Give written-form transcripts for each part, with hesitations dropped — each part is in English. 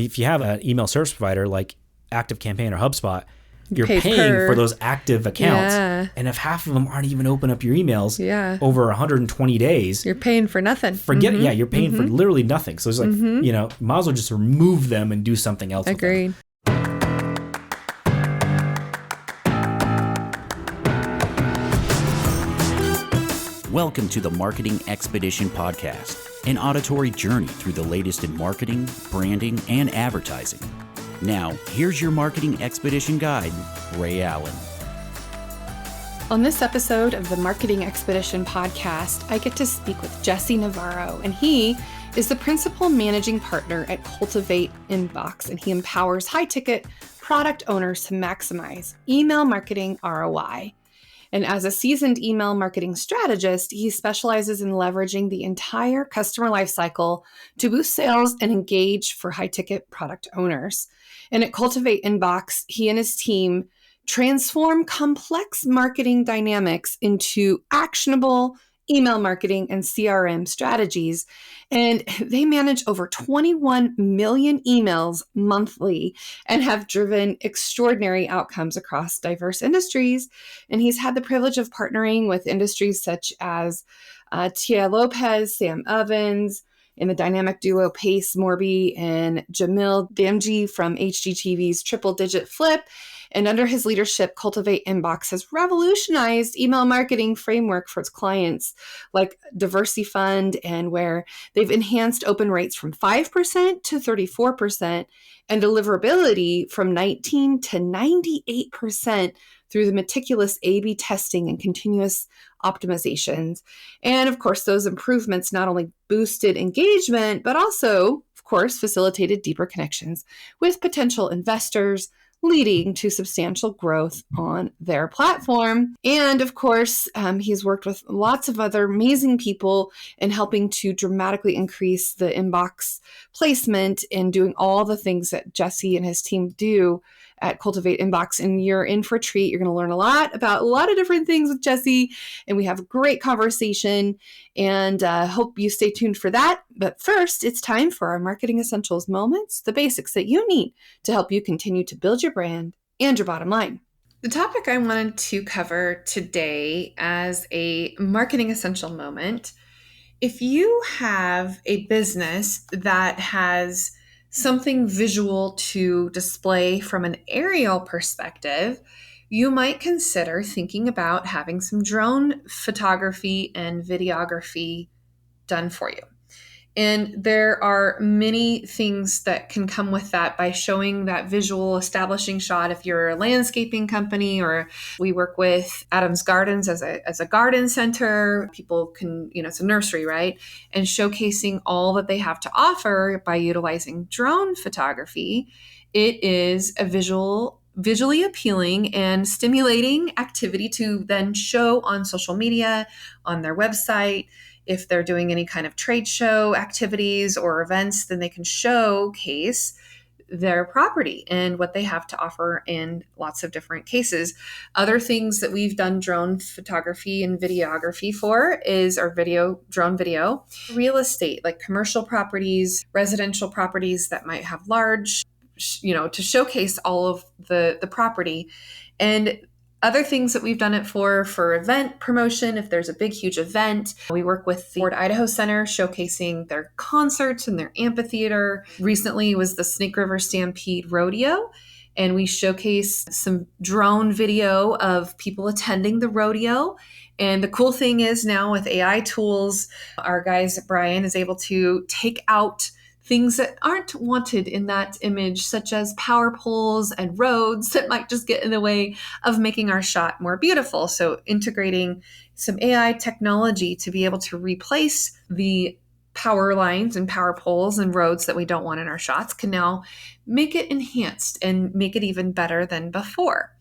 if you have an email service provider like ActiveCampaign or HubSpot, you're paying per. for those active accounts. Yeah. And if half of them aren't even open up your emails Yeah. over 120 days, You're paying for nothing. you're paying for literally nothing. So it's like, might as well just remove them and do something else. Agreed. Welcome to the Marketing Expedition Podcast, an auditory journey through the latest in marketing, branding, and advertising. Now, here's your Marketing Expedition guide, Ray Allen. On this episode of the Marketing Expedition Podcast, I get to speak with Jesse Navarro, and he is the principal managing partner at Cultivate Inbox, and he empowers high-ticket product owners to maximize email marketing ROI. And as a seasoned email marketing strategist, he specializes in leveraging the entire customer lifecycle to boost sales and engage for high-ticket product owners. And at Cultivate Inbox, he and his team transform complex marketing dynamics into actionable email marketing and CRM strategies. And they manage over 21 million emails monthly and have driven extraordinary outcomes across diverse industries. And he's had the privilege of partnering with industries such as Tia Lopez, Sam Evans, and the dynamic duo Pace Morby and Jamil Damji from HGTV's Triple Digit Flip. And under his leadership, Cultivate Inbox has revolutionized email marketing framework for its clients like Diversity Fund, and where they've enhanced open rates from 5% to 34% and deliverability from 19 to 98% through the meticulous A/B testing and continuous optimizations. And of course, those improvements not only boosted engagement, but also, of course, facilitated deeper connections with potential investors, leading to substantial growth on their platform. And of course, he's worked with lots of other amazing people in helping to dramatically increase the inbox placement and doing all the things that Jesse and his team do at Cultivate Inbox. And you're in for a treat. You're going to learn a lot about a lot of different things with Jesse, and we have a great conversation, and hope you stay tuned for that. But first, it's time for our Marketing Essentials moments, the basics that you need to help you continue to build your brand and your bottom line. The topic I wanted to cover today as a marketing essential moment, if you have a business that has something visual to display from an aerial perspective, you might consider thinking about having some drone photography and videography done for you. And there are many things that can come with that by showing that visual establishing shot. If you're a landscaping company, or we work with Adams Gardens as a garden center, people can, it's a nursery, right? And showcasing all that they have to offer by utilizing drone photography. It is a visually appealing and stimulating activity to then show on social media, on their website. If they're doing any kind of trade show activities or events, then they can showcase their property and what they have to offer in lots of different cases. Other things that we've done drone photography and videography for is our drone video, real estate, like commercial properties, residential properties that might have large, to showcase all of the property. And other things that we've done it for event promotion, if there's a big, huge event. We work with the Ford Idaho Center, showcasing their concerts and their amphitheater. Recently was the Snake River Stampede Rodeo, and we showcased some drone video of people attending the rodeo. And the cool thing is now with AI tools, our guys, Brian, is able to take out things that aren't wanted in that image, such as power poles and roads that might just get in the way of making our shot more beautiful. So integrating some AI technology to be able to replace the power lines and power poles and roads that we don't want in our shots can now make it enhanced and make it even better than before.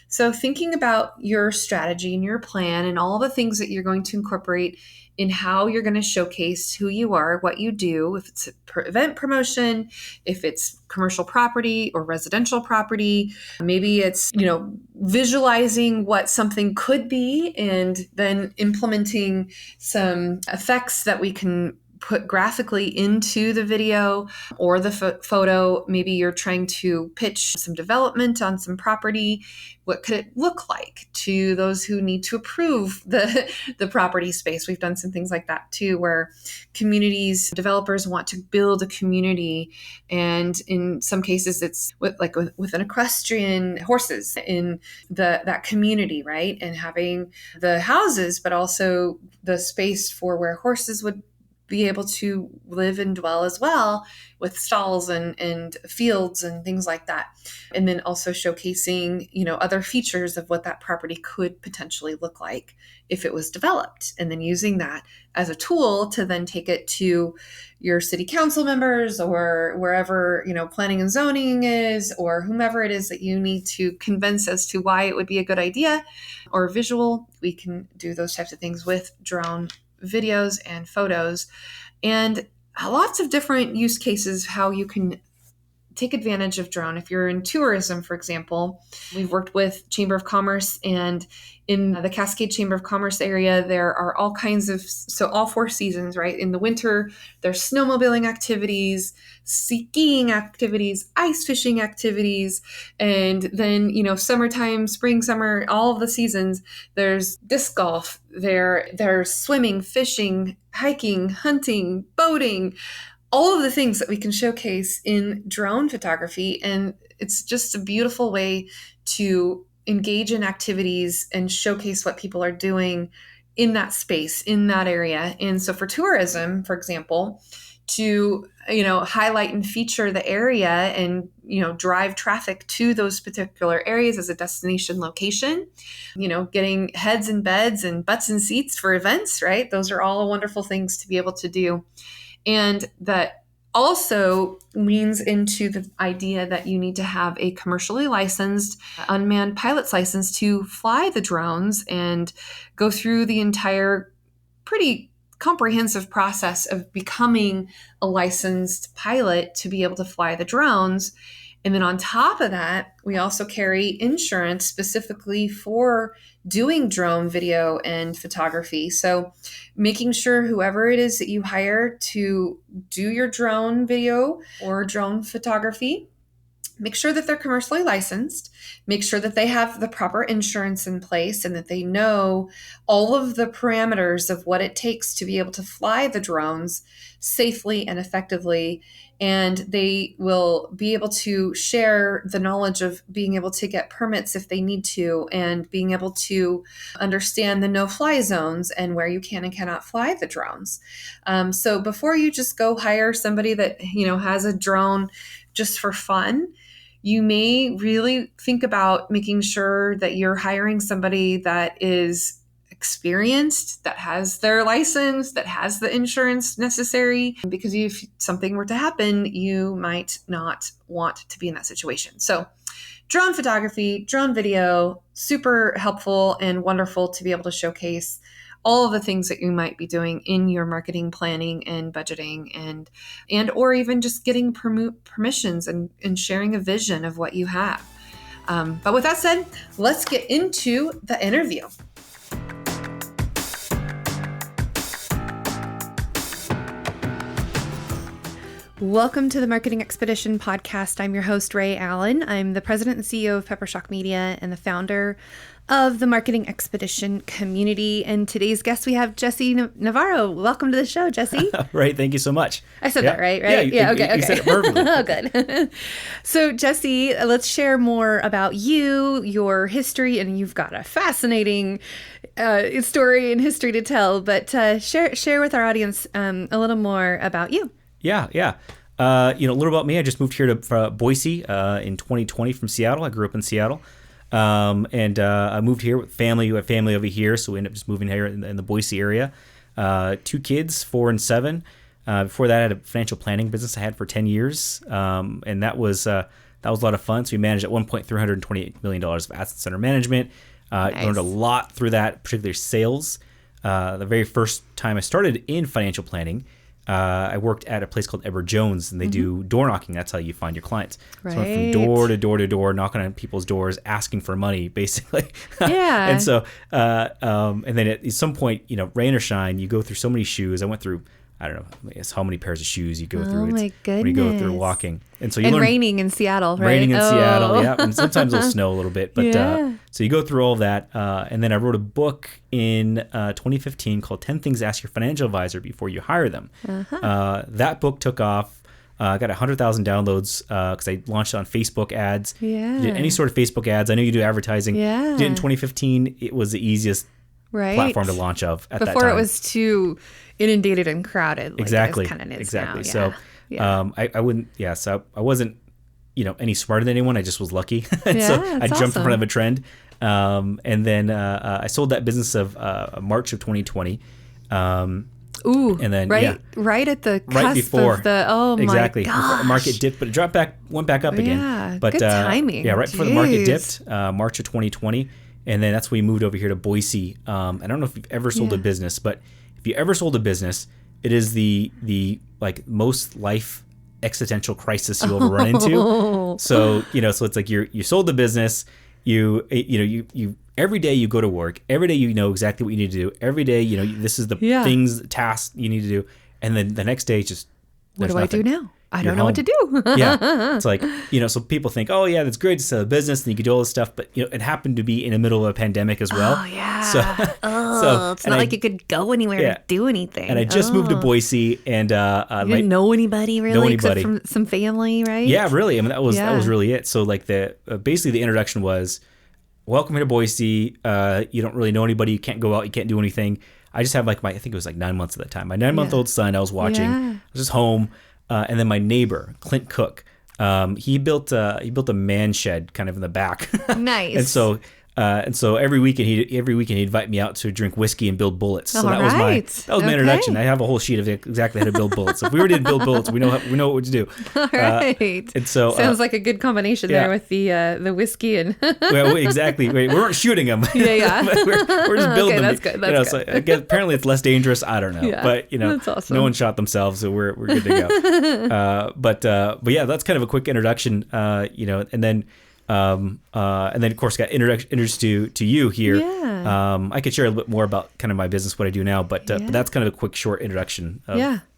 So thinking about your strategy and your plan and all the things that you're going to incorporate in how you're going to showcase who you are, what you do, if it's event promotion, if it's commercial property or residential property, maybe it's, visualizing what something could be and then implementing some effects that we can put graphically into the video or the photo. Maybe you're trying to pitch some development on some property. What could it look like to those who need to approve the property space? We've done some things like that too, where communities, developers want to build a community. And in some cases, it's with an equestrian horses in that community, right? And having the houses, but also the space for where horses would be able to live and dwell as well, with stalls and fields and things like that. And then also showcasing, other features of what that property could potentially look like if it was developed. And then using that as a tool to then take it to your city council members or wherever, planning and zoning is, or whomever it is that you need to convince as to why it would be a good idea or visual. We can do those types of things with drone videos and photos, and lots of different use cases how you can take advantage of drone. If you're in tourism, for example, we've worked with Chamber of Commerce, and in the Cascade Chamber of Commerce area, there are all kinds of, so all 4 seasons, right? In the winter, there's snowmobiling activities, skiing activities, ice fishing activities, and then, summertime, spring, summer, all of the seasons, there's disc golf, there's swimming, fishing, hiking, hunting, boating, all of the things that we can showcase in drone photography. And it's just a beautiful way to engage in activities and showcase what people are doing in that space, in that area. And so for tourism, for example, to, highlight and feature the area and, drive traffic to those particular areas as a destination location, getting heads and beds and butts and seats for events, right? Those are all wonderful things to be able to do. And that also leans into the idea that you need to have a commercially licensed unmanned pilot's license to fly the drones and go through the entire pretty comprehensive process of becoming a licensed pilot to be able to fly the drones. And then on top of that, we also carry insurance specifically for doing drone video and photography. So making sure whoever it is that you hire to do your drone video or drone photography, make sure that they're commercially licensed, make sure that they have the proper insurance in place and that they know all of the parameters of what it takes to be able to fly the drones safely and effectively. And they will be able to share the knowledge of being able to get permits if they need to, and being able to understand the no-fly zones and where you can and cannot fly the drones. So before you just go hire somebody that, has a drone just for fun, you may really think about making sure that you're hiring somebody that is experienced, that has their license, that has the insurance necessary, because if something were to happen, you might not want to be in that situation. So drone photography, drone video, super helpful and wonderful to be able to showcase all of the things that you might be doing in your marketing planning and budgeting and or even just getting permissions and sharing a vision of what you have. But with that said, let's get into the interview. Welcome to the Marketing Expedition podcast. I'm your host, Ray Allen. I'm the president and CEO of Peppershock Media and the founder of the Marketing Expedition community. And today's guest, we have Jesse Navarro. Welcome to the show, Jesse. Right. Thank you so much. I said that right? Yeah. Okay. You said it perfectly. Oh, good. So, Jesse, let's share more about you, your history, and you've got a fascinating story and history to tell. But share with our audience a little more about you. Yeah. A little about me. I just moved here to Boise in 2020 from Seattle. I grew up in Seattle. And I moved here with family. We have family over here, so we ended up just moving here in the Boise area. 2 kids, 4 and 7. Before that, I had a financial planning business I had for 10 years, and that was a lot of fun. So we managed at one point $328 million of assets under management. Nice. Learned a lot through that, particularly sales. The very first time I started in financial planning, I worked at a place called Edward Jones, and they do door knocking. That's how you find your clients. Right. So I went from door to door to door, knocking on people's doors, asking for money, basically. Yeah. And so, and then at some point, rain or shine, you go through so many shoes. I went through, I don't know, I guess how many pairs of shoes you go through. Oh my When you go through goodness. walking. And so you And learn raining in Seattle, right? raining in Seattle. Yeah. And sometimes it'll snow a little bit, but, Yeah. so you go through all that. And then I wrote a book in 2015 called 10 Things to Ask Your Financial Advisor Before You Hire Them. That book took off. I got 100,000 downloads because I launched it on Facebook ads. Yeah. Did any sort of Facebook ads. I know you do advertising. Yeah. Did it in 2015. It was the easiest Right. platform to launch of at that time. Before it was too inundated and crowded. Like Exactly. It kind of is Exactly. now. So I wouldn't, so I wasn't, any smarter than anyone. I just was lucky. And so I that's jumped in front awesome. of a trend. And then I sold that business of March of 2020. Ooh. And then, right, yeah. right at the cusp Right before. of the, Exactly. my Before gosh. the market dipped, but it went back up again. Yeah, But, good timing. Yeah, right before the market Jeez. dipped, March of 2020. And then that's when we moved over here to Boise. I don't know if you've ever sold a business, but if you ever sold a business, it is the like most life existential crisis you'll ever run into. So, so it's like you sold the business, you every day you go to work, every day you know exactly what you need to do. Every day, this is the tasks you need to do. And then the next day it's just What there's do nothing. I do now? I You're don't know what to home. do. Yeah. It's like, so people think, oh yeah, that's great to sell a business and you can do all this stuff. But, it happened to be in the middle of a pandemic as well. Oh, yeah. So It's not like you could go anywhere Yeah. to do anything. And I just moved to Boise and, You didn't know anybody really, except anybody. from some family, right? yeah, really. I mean, that was Yeah. really it. So like basically the introduction was, welcome here to Boise. You don't really know anybody. You can't go out. You can't do anything. I just have I think it was 9 months at the time. My 9-month-old son, I was watching. Yeah. I was just home. And then my neighbor, Clint Cook, he built a man shed kind of in the back. Nice. And so every weekend he'd invite me out to drink whiskey and build bullets. So All that was right. my Okay. introduction. I have a whole sheet of exactly how to build bullets. So if we were to build bullets, we know what to do. All right. And so Sounds like a good combination yeah. there with the whiskey and well, exactly. We weren't shooting them. Yeah. we're just building Okay, them. that's good. That's So again, apparently it's less dangerous. I don't know. Yeah. But That's awesome. no one shot themselves, so we're good to go. But yeah, that's kind of a quick introduction. And then of course got introduced to you here. Yeah. I could share a little bit more about kind of my business, what I do now, but that's kind of a quick short introduction of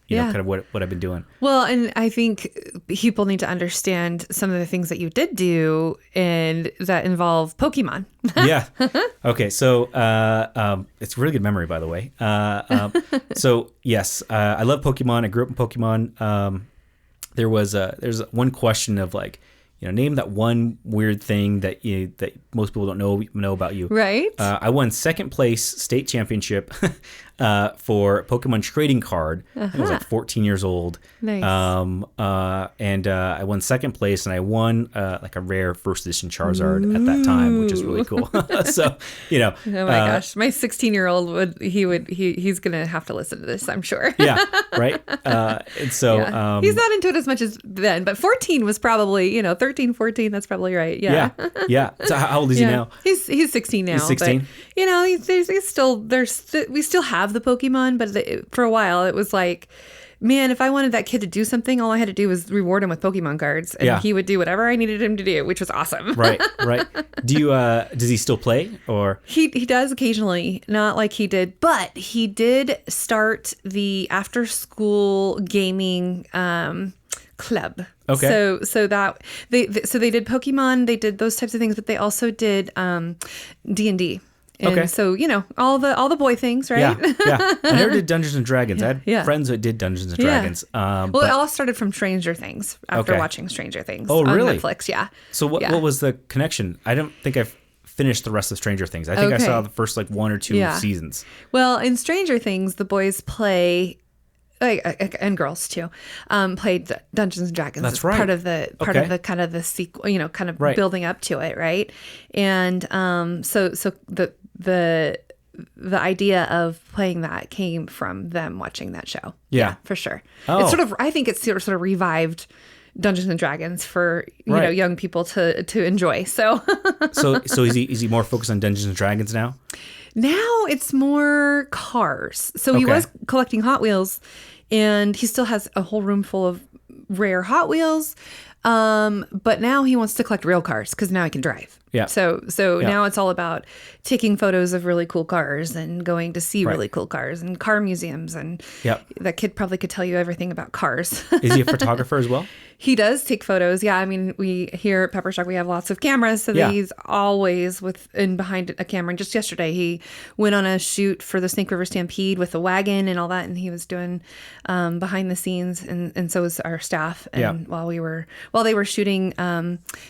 kind of what I've been doing. Well, and I think people need to understand some of the things that you did do and that involve Pokemon. Yeah. Okay. So it's a really good memory, by the way. So yes, I love Pokemon. I grew up in Pokemon. There's one question of like, name that one weird thing that that most people don't know about you. Right. I won second place state championship for Pokemon trading card. I think I was like 14 years old. Nice. And I won second place, and I won like a rare first edition Charizard at that time, which is really cool. So Oh my gosh, my 16-year-old he's gonna have to listen to this, I'm sure. yeah, right. And so Yeah. He's not into it as much as then, but 14 was probably 13, 14. That's probably right. Yeah. yeah. So how old is he now? He's 16 now. He's 16? But, we still have the Pokemon, but for a while it was like, man, if I wanted that kid to do something, all I had to do was reward him with Pokemon cards, and he would do whatever I needed him to do, which was awesome. Right. Do you? Does he still play or? He does occasionally, not like he did, but he did start the after school gaming club. Okay. So that they did Pokemon, they did those types of things, but they also did D&D. And Okay. so, all the boy things, right? Yeah. I never did Dungeons and Dragons. I had friends that did Dungeons and Dragons. Well, it all started from Stranger Things after watching Stranger Things Oh, on really? Netflix. Yeah. So what was the connection? I don't think I've finished the rest of Stranger Things. I think I saw the first like one or two seasons. Well, in Stranger Things, the boys play, and girls too, played Dungeons and Dragons. That's as right. Part of the kind of the sequel, kind of Right. building up to it, right? And so the idea of playing that came from them watching that show. Yeah. For sure. Oh. It's I think it's sort of revived Dungeons and Dragons for Right. young people to enjoy. So So is he more focused on Dungeons and Dragons now? now it's more cars. So he Okay. was collecting Hot Wheels, and he still has a whole room full of rare Hot Wheels. But now he wants to collect real cars because now he can drive. Yeah. So now it's all about taking photos of really cool cars and going to see really cool cars and car museums. And that kid probably could tell you everything about cars. Is he a photographer as well? He does take photos. Yeah. I mean, we here at Peppershock, we have lots of cameras. So he's always behind a camera. And just yesterday, he went on a shoot for the Snake River Stampede with a wagon and all that. And he was doing behind the scenes. And so was our staff. And while they were shooting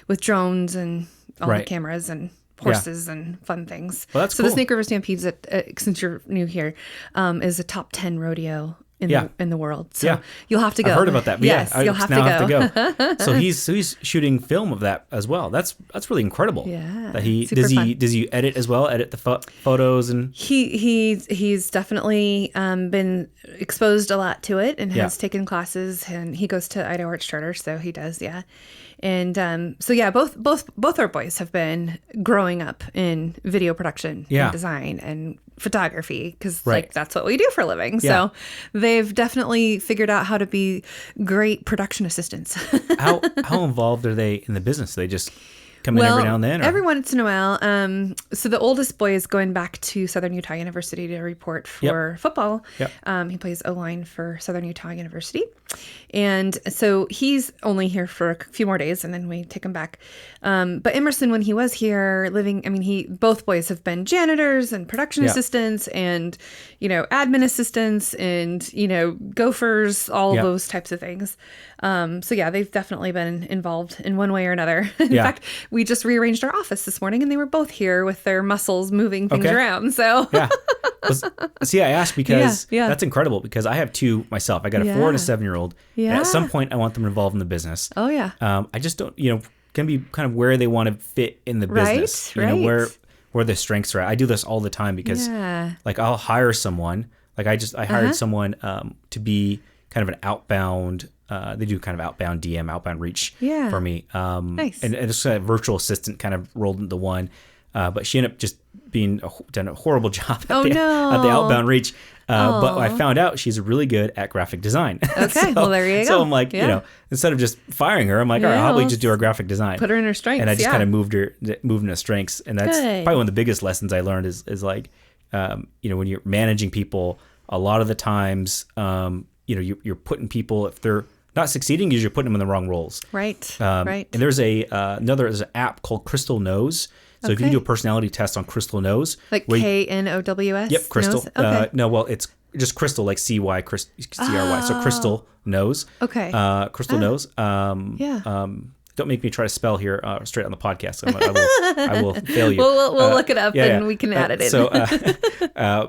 with drones and all the cameras and horses and fun things. Well, that's so cool. The Snake River Stampede's, since you're new here, is a top 10 rodeo in the world. So you'll have to go. I've heard about that. But yes, you'll have to go. So he's shooting film of that as well. That's really incredible. Yeah. That does he edit as well? Edit the photos and he's definitely been exposed a lot to it and has taken classes, and he goes to Idaho Arts Charter, so he does. Yeah. And both our boys have been growing up in video production and design and photography because that's what we do for a living. So they've definitely figured out how to be great production assistants. How involved are they in the business? They just come in every now and then? Or? Every once in a while. So the oldest boy is going back to Southern Utah University to report for football. Yep. He plays O-line for Southern Utah University. And so he's only here for a few more days and then we take him back. But Emerson, when he was here both boys have been janitors and production assistants and, admin assistants and, gophers, all of those types of things. They've definitely been involved in one way or another. In fact, we just rearranged our office this morning and they were both here with their muscles moving things around. So I asked because that's incredible because I have two myself. I got a 4 and a 7-year-old. Yeah. And at some point I want them involved in the business. Oh yeah. I just don't, can be kind of where they want to fit in the business. Where their strengths are at. I do this all the time because I'll hire someone. I hired someone to be kind of an outbound they do kind of outbound DM, outbound reach for me. Nice. And it's a virtual assistant kind of rolled into one. But she ended up just done a horrible job at the outbound reach. But I found out she's really good at graphic design. Okay, well there you go. So I'm like, instead of just firing her, I'm like, all right, how about we just do our graphic design? Put her in her strengths. And I just kind of moved into strengths. And that's probably one of the biggest lessons I learned is when you're managing people, a lot of the times, you're putting people, if they're not succeeding, because you're putting them in the wrong roles. Right. And there's there's an app called Crystal Knows. So if you do a personality test on Crystal Knows, like KNOWS. Yep, Crystal. Okay. It's just Crystal, like CY, CRY. So Crystal Knows. Okay. Crystal Knows. Don't make me try to spell here straight on the podcast. I will fail you. We'll look it up and we can add it in.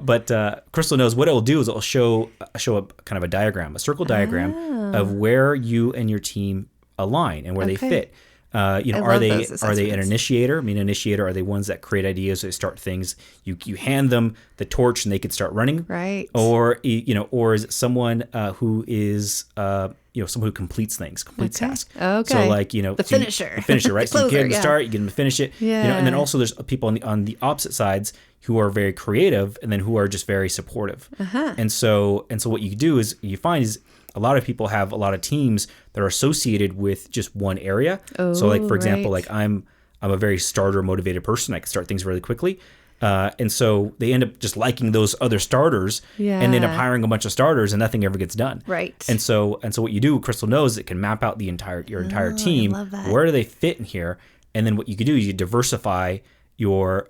But Crystal Knows what it will do is it will show a kind of a diagram, a circle diagram of where you and your team align and where they fit. Are they an initiator? I mean, initiator, are they ones that create ideas, they start things? You hand them the torch and they can start running, right? Or is it someone who is someone who completes things, tasks. Okay. So the finisher, right? So you get them to start, you get them to finish it, and then also there's people on the opposite sides who are very creative and then who are just very supportive. And so what you do is you find is a lot of people have a lot of teams that are associated with just one area. So for example, I'm a very starter motivated person. I can start things really quickly. And so they end up just liking those other starters and they end up hiring a bunch of starters and nothing ever gets done. Right. And so what you do, Crystal knows it can map out your entire team. I love that. Where do they fit in here? And then what you can do is you diversify your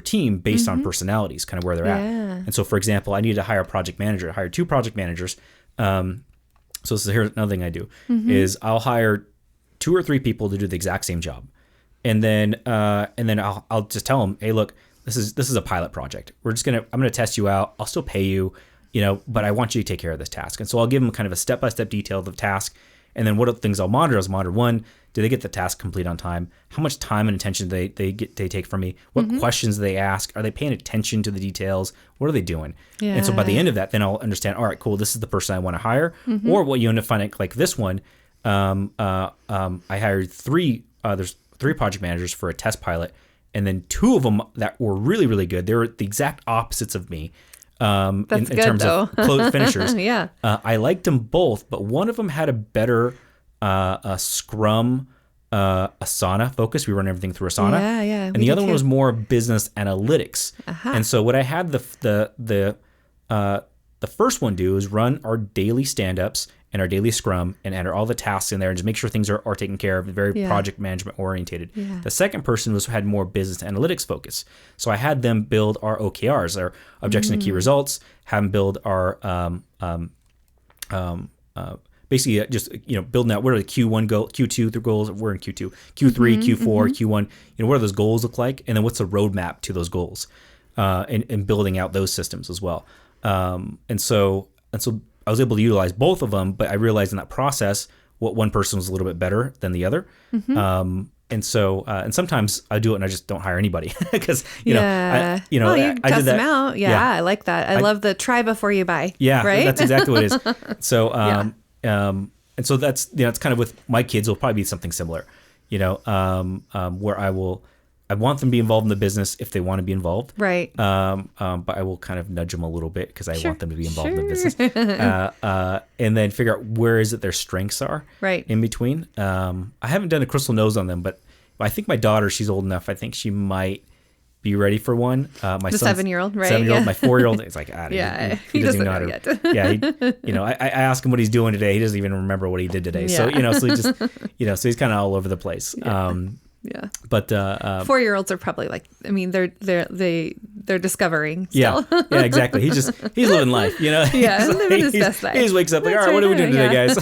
team based on personalities, kind of where they're at. And so, for example, I needed to hire a project manager. I hired 2 project managers. So here's another thing I do is I'll hire 2 or 3 people to do the exact same job. And then I'll just tell them, hey, look, this is a pilot project. I'm going to test you out. I'll still pay you, but I want you to take care of this task. And so I'll give them kind of a step-by-step detail of the task. And then what are the things I'll monitor? I'll monitor, 1, do they get the task complete on time? How much time and attention they take from me? What questions do they ask? Are they paying attention to the details? What are they doing? Yeah. And so by the end of that, then I'll understand, all right, cool, this is the person I want to hire. Or what you end up finding, like this one, I hired 3, there's 3 project managers for a test pilot. And then 2 of them that were really, really good. They were the exact opposites of me. In terms of close finishers. I liked them both, but one of them had a better Scrum Asana focused. We run everything through Asana. Yeah. And the other one was more business analytics. And so what I had the first one do is run our daily stand-ups and our daily scrum and enter all the tasks in there and just make sure things are taken care of, very project management orientated. Yeah. The second person had more business analytics focus. So I had them build our OKRs, our objection to key results, have them build our basically just building out what are the Q1 goal, Q2 through goals. We're in Q2, Q3, Q4, Q1. What do those goals look like, and then what's the roadmap to those goals, and building out those systems as well. And so I was able to utilize both of them, but I realized in that process what one person was a little bit better than the other. And so, and sometimes I do it and I just don't hire anybody because, you I test did that. them out. Yeah, I like that. I love the try before you buy. Yeah, right? That's exactly what it is. So, and so that's, it's kind of with my kids, it'll probably be something similar, where I want them to be involved in the business if they want to be involved. Right. But I will kind of nudge them a little bit because I want them to be involved in the business. And then figure out where is it their strengths are in between. I haven't done a crystal nose on them, but I think my daughter, she's old enough. I think she might be ready for one. My the 7-year-old, right? 7-year-old, my 4-year-old. It's like, he doesn't know yet. I ask him what he's doing today. He doesn't even remember what he did today. So, so he just, so he's kind of all over the place. Yeah. But 4-year-olds are probably like, they're discovering still. Yeah, exactly. He's living life, Yeah, living his best life. He just wakes up like, all right, what are we doing today, guys?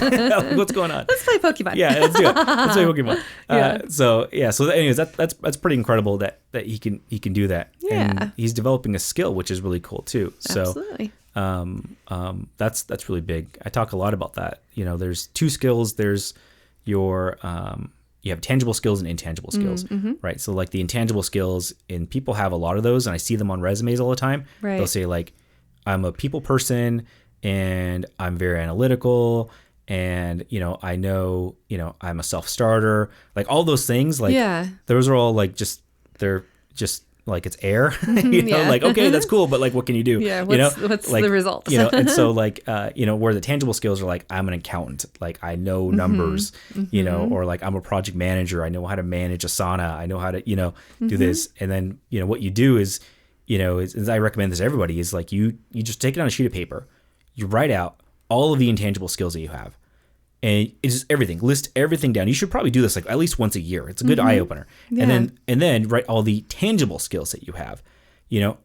What's going on? Let's play Pokemon. Yeah, let's do it. Let's play Pokemon. So anyways, that's pretty incredible that he can do that. Yeah. And he's developing a skill, which is really cool too. So absolutely. That's really big. I talk a lot about that. There's two skills. There's your you have tangible skills and intangible skills, right? So like the intangible skills, and people have a lot of those, and I see them on resumes all the time. Right. They'll say like, I'm a people person and I'm very analytical and, I know, I'm a self-starter, like all those things, like those are all like they're just like it's air, like, okay, that's cool. But like, what can you do? Yeah. What's like, the result? And so like, where the tangible skills are like, I'm an accountant, like I know numbers, or like I'm a project manager. I know how to manage Asana. I know how to, do this. And then, what you do is, is I recommend this to everybody is like, you just take it on a sheet of paper, you write out all of the intangible skills that you have. And it's just everything. List everything down. You should probably do this like at least once a year. It's a good eye opener. Yeah. And then write all the tangible skills that you have.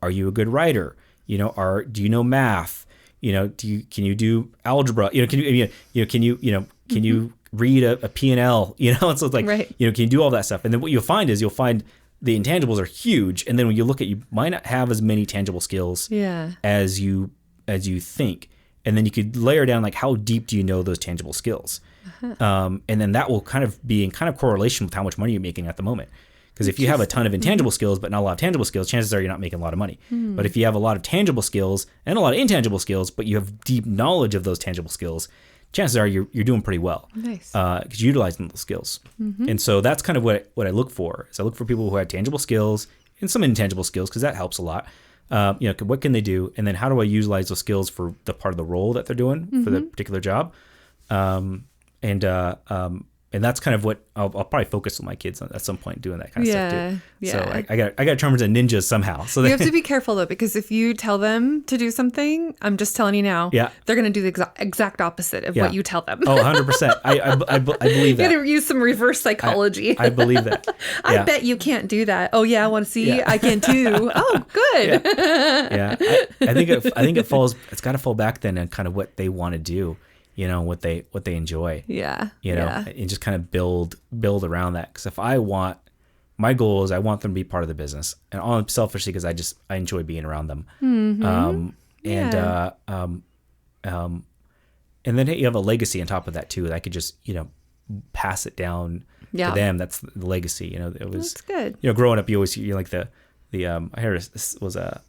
Are you a good writer? Do you know math? Can you do algebra? Can you read a P&L? And so it's like can you do all that stuff? And then what you'll find is the intangibles are huge. And then when you look at, you might not have as many tangible skills as you think. And then you could layer down like how deep do you know those tangible skills, and then that will kind of be in kind of correlation with how much money you're making at the moment. Because if you have a ton of intangible skills but not a lot of tangible skills, chances are you're not making a lot of money. But if you have a lot of tangible skills and a lot of intangible skills, but you have deep knowledge of those tangible skills, chances are you're doing pretty well. Nice. Because you're utilizing those skills. And so that's kind of what I look for. Is I look for people who have tangible skills and some intangible skills because that helps a lot. What can they do? And then how do I utilize those skills for the part of the role that they're doing for the particular job? And that's kind of what I'll probably focus on my kids at some point doing that kind of stuff too. Yeah. So I got to turn them into ninjas somehow. So you have to be careful though, because if you tell them to do something, I'm just telling you now, they're going to do the exact opposite of what you tell them. Oh, 100%. I believe that. You got to use some reverse psychology. I believe that. I bet you can't do that. Oh yeah, I want to see. Yeah. I can too. Oh, good. Yeah. I think it falls. It's got to fall back then on kind of what they want to do. What they enjoy. Yeah. And just kind of build around that. Because if my goal is I want them to be part of the business, and all selfishly because I enjoy being around them. And then you have a legacy on top of that too. That I could just pass it down to them. That's the legacy. It was that's good. Growing up, you always like the I heard this was a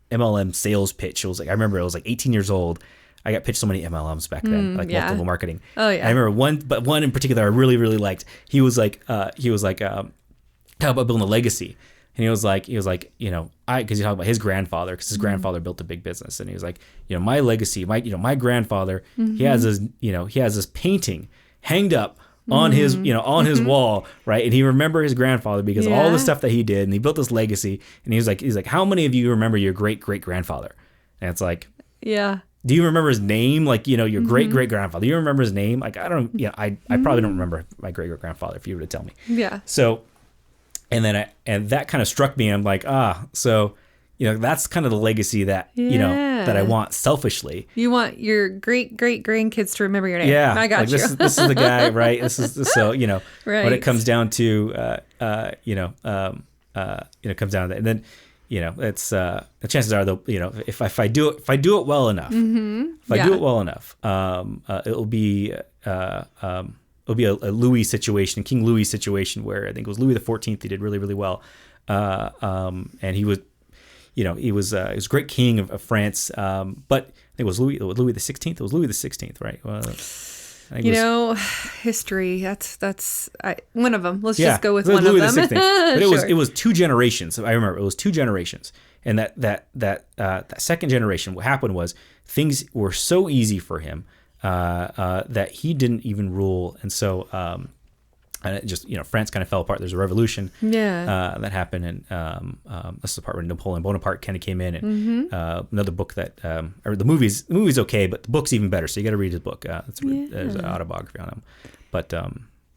MLM sales pitch. It was like I remember it was like 18 years old. I got pitched so many MLMs back then, like multiple marketing. Oh yeah. I remember one in particular I really, really liked. He was like, how about building a legacy? And he was like, because he talked about his grandfather, because his grandfather built a big business, and he was like, my legacy, my grandfather, he has this painting hanged up on his, on his wall, right? And he remembered his grandfather because of all the stuff that he did, and he built this legacy. And he's like, how many of you remember your great-great-grandfather? And it's like, yeah. Do you remember his name? Like, your great-great-grandfather. Do you remember his name? Like, I don't, I probably don't remember my great-great-grandfather if you were to tell me. Yeah. So, and that kind of struck me. I'm like, so, that's kind of the legacy that, that I want selfishly. You want your great-great-grandkids to remember your name. Yeah. I got like you. This is the guy, right? So, right. when it comes down to, it comes down to that. And then, it's the chances are though, if I do it well enough, do it well enough, it'll be a Louis situation, King Louis situation, where I think it was Louis XIV. He did really, really well, and he was, he was a great king of France. But I think it was Louis XVI. It was Louis XVI, right? History. That's one of them. Let's just go with one Louis of them. But sure. it was two generations. I remember it was two generations, and that second generation. What happened was things were so easy for him that he didn't even rule, and so and it just France kind of fell apart. There's a revolution that happened, and this is the part where Napoleon Bonaparte kind of came in, and another book that or the movie's okay, but the book's even better. So you got to read his book. There's an autobiography on him. But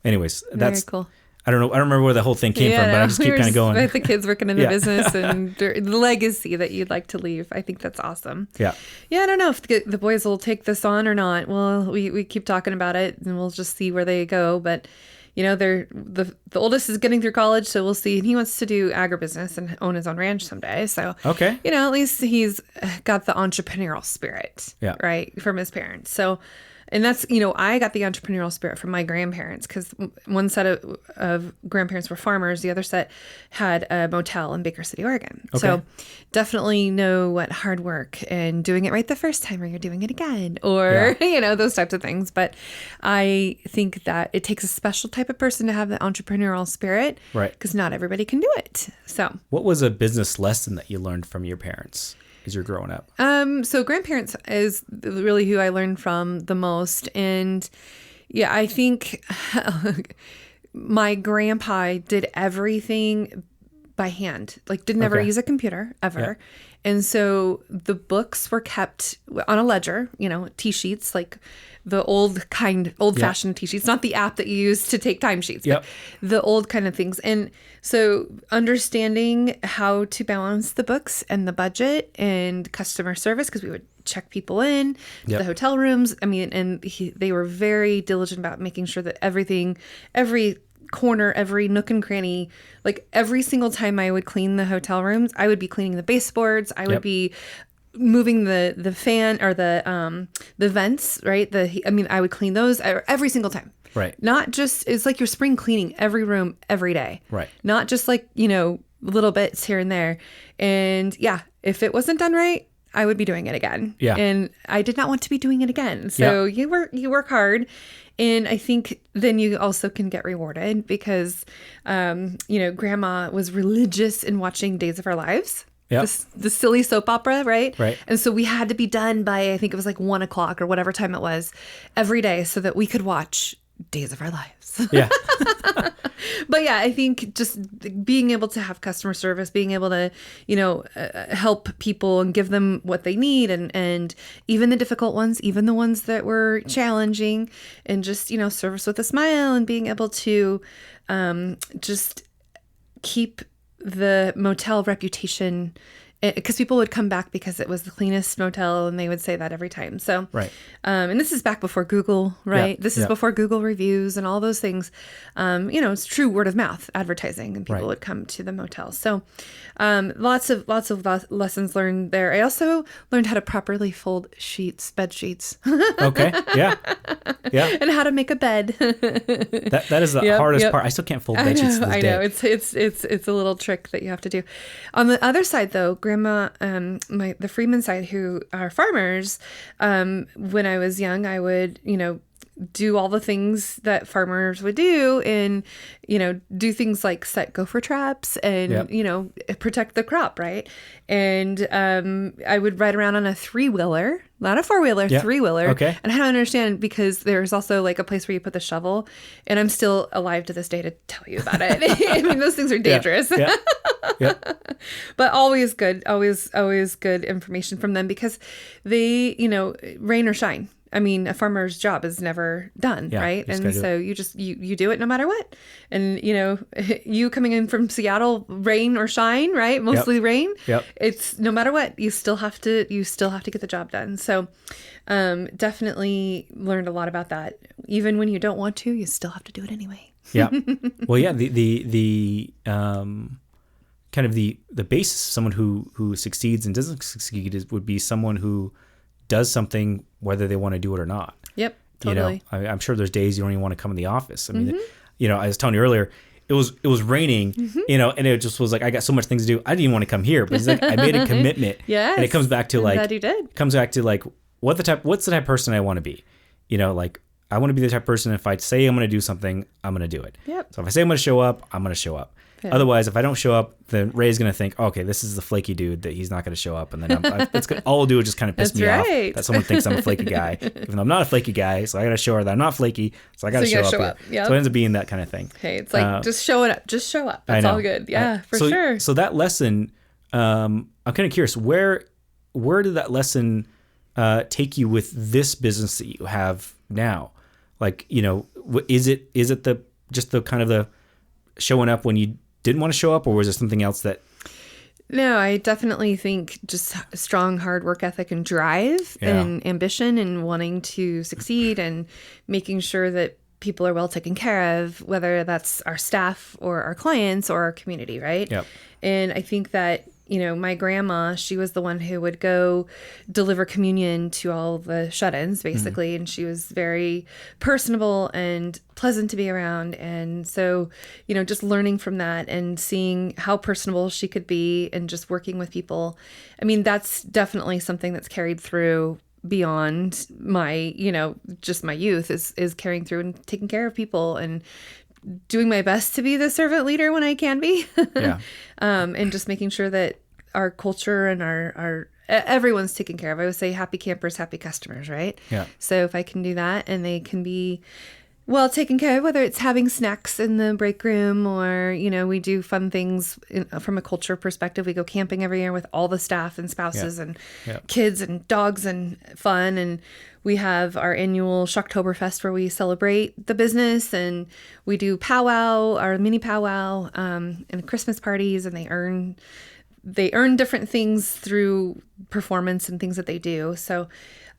anyways, that's very cool. I don't know. I don't remember where the whole thing came from, but I just keep kind of going. With the kids working in the business and the legacy that you'd like to leave. I think that's awesome. Yeah. Yeah. I don't know if the boys will take this on or not. Well, we keep talking about it, and we'll just see where they go. But they're the oldest is getting through college, so we'll see. And he wants to do agribusiness and own his own ranch someday. So okay, at least he's got the entrepreneurial spirit, right, from his parents. So. And that's, I got the entrepreneurial spirit from my grandparents, because one set of grandparents were farmers. The other set had a motel in Baker City, Oregon. Okay. So definitely know what hard work and doing it right the first time, or you're doing it again, or, those types of things. But I think that it takes a special type of person to have the entrepreneurial spirit, right? Because not everybody can do it. So what was a business lesson that you learned from your parents as you're growing up? So grandparents is really who I learned from the most. And I think my grandpa did everything by hand, like didn't ever use a computer ever. Yeah. And so the books were kept on a ledger, T-sheets, like the old-fashioned T-sheets, not the app that you use to take timesheets, but the old kind of things. And so understanding how to balance the books and the budget and customer service, because we would check people in to the hotel rooms. I mean, and they were very diligent about making sure that everything, every corner, every nook and cranny, like every single time I would clean the hotel rooms, I would be cleaning the baseboards. I would be moving the fan or the vents, right? I would clean those every single time. Right. Not just, it's like you're spring cleaning every room every day. Right. Not just like, little bits here and there. And if it wasn't done right, I would be doing it again. Yeah. And I did not want to be doing it again. So you work hard. And I think then you also can get rewarded because, grandma was religious in watching Days of Our Lives. Yep. The silly soap opera, right? Right. And so we had to be done by, I think it was like 1:00 or whatever time it was every day so that we could watch Days of Our Lives. Yeah. But I think just being able to have customer service, being able to, help people and give them what they need, and even the difficult ones, even the ones that were challenging, and just, service with a smile, and being able to just keep the motel reputation, because people would come back because it was the cleanest motel, and they would say that every time. So, right. And this is back before Google, right? Yeah. This is before Google reviews and all those things. It's true word of mouth advertising, and people would come to the motel. So, lots of lessons learned there. I also learned how to properly fold bed sheets. Okay. Yeah. Yeah. And how to make a bed. that is the hardest part. I still can't fold bed sheets to this day. I know. It's a little trick that you have to do. On the other side, though, Grandma, the Freeman side, who are farmers, when I was young, I would, do all the things that farmers would do and, do things like set gopher traps and, protect the crop, right? And I would ride around on a 3-wheeler, not a 4-wheeler, 3-wheeler. Okay. And I don't understand because there's also like a place where you put the shovel, and I'm still alive to this day to tell you about it. I mean, those things are dangerous. Yeah. But always good good information from them because they, rain or shine. I mean, a farmer's job is never done, right? And so you do it no matter what. And, you coming in from Seattle, rain or shine, right? Mostly rain. Yep. It's no matter what, you still have to get the job done. So definitely learned a lot about that. Even when you don't want to, you still have to do it anyway. Yeah. Well, yeah, the kind of the basis of someone who succeeds and doesn't succeed would be someone who does something whether they want to do it or not. Yep, totally. I'm sure there's days you don't even want to come in the office. I mean, I was telling you earlier, it was raining, and it just was like, I got so much things to do. I didn't even want to come here, but it's like, I made a commitment. Yes. And it comes back to like, glad you did. Comes back to like, what's the type of person I want to be? Like, I want to be the type of person, if I say I'm going to do something, I'm going to do it. Yep. So if I say I'm going to show up, I'm going to show up. Yeah. Otherwise, if I don't show up, then Ray's going to think, okay, this is the flaky dude that he's not going to show up. And then all I'll do is just kind of piss me off that someone thinks I'm a flaky guy, even though I'm not a flaky guy. So I got to show her that I'm not flaky. So I got to show up. Yep. So it ends up being that kind of thing. Hey, it's like, just show it up. Just show up. That's all good. Yeah, for sure. So that lesson, I'm kind of curious, where did that lesson take you with this business that you have now? Like, is it the kind of the showing up when you didn't want to show up, or was there something else that? No, I definitely think just strong hard work ethic and drive and ambition and wanting to succeed and making sure that people are well taken care of, whether that's our staff or our clients or our community, right? Yep. And I think that, my grandma, she was the one who would go deliver communion to all the shut-ins, basically. And she was very personable and pleasant to be around. And so, just learning from that and seeing how personable she could be and just working with people. I mean, that's definitely something that's carried through beyond my, just my youth is carrying through and taking care of people and doing my best to be the servant leader when I can be. Yeah. And just making sure that our culture and our everyone's taken care of. I would say happy campers, happy customers, right? Yeah. So if I can do that and they can be well taken care of, whether it's having snacks in the break room or, we do fun things from a culture perspective. We go camping every year with all the staff and spouses and kids and dogs and fun. And we have our annual Shocktoberfest where we celebrate the business, and we do powwow, our mini powwow, and Christmas parties, and they earn different things through performance and things that they do. So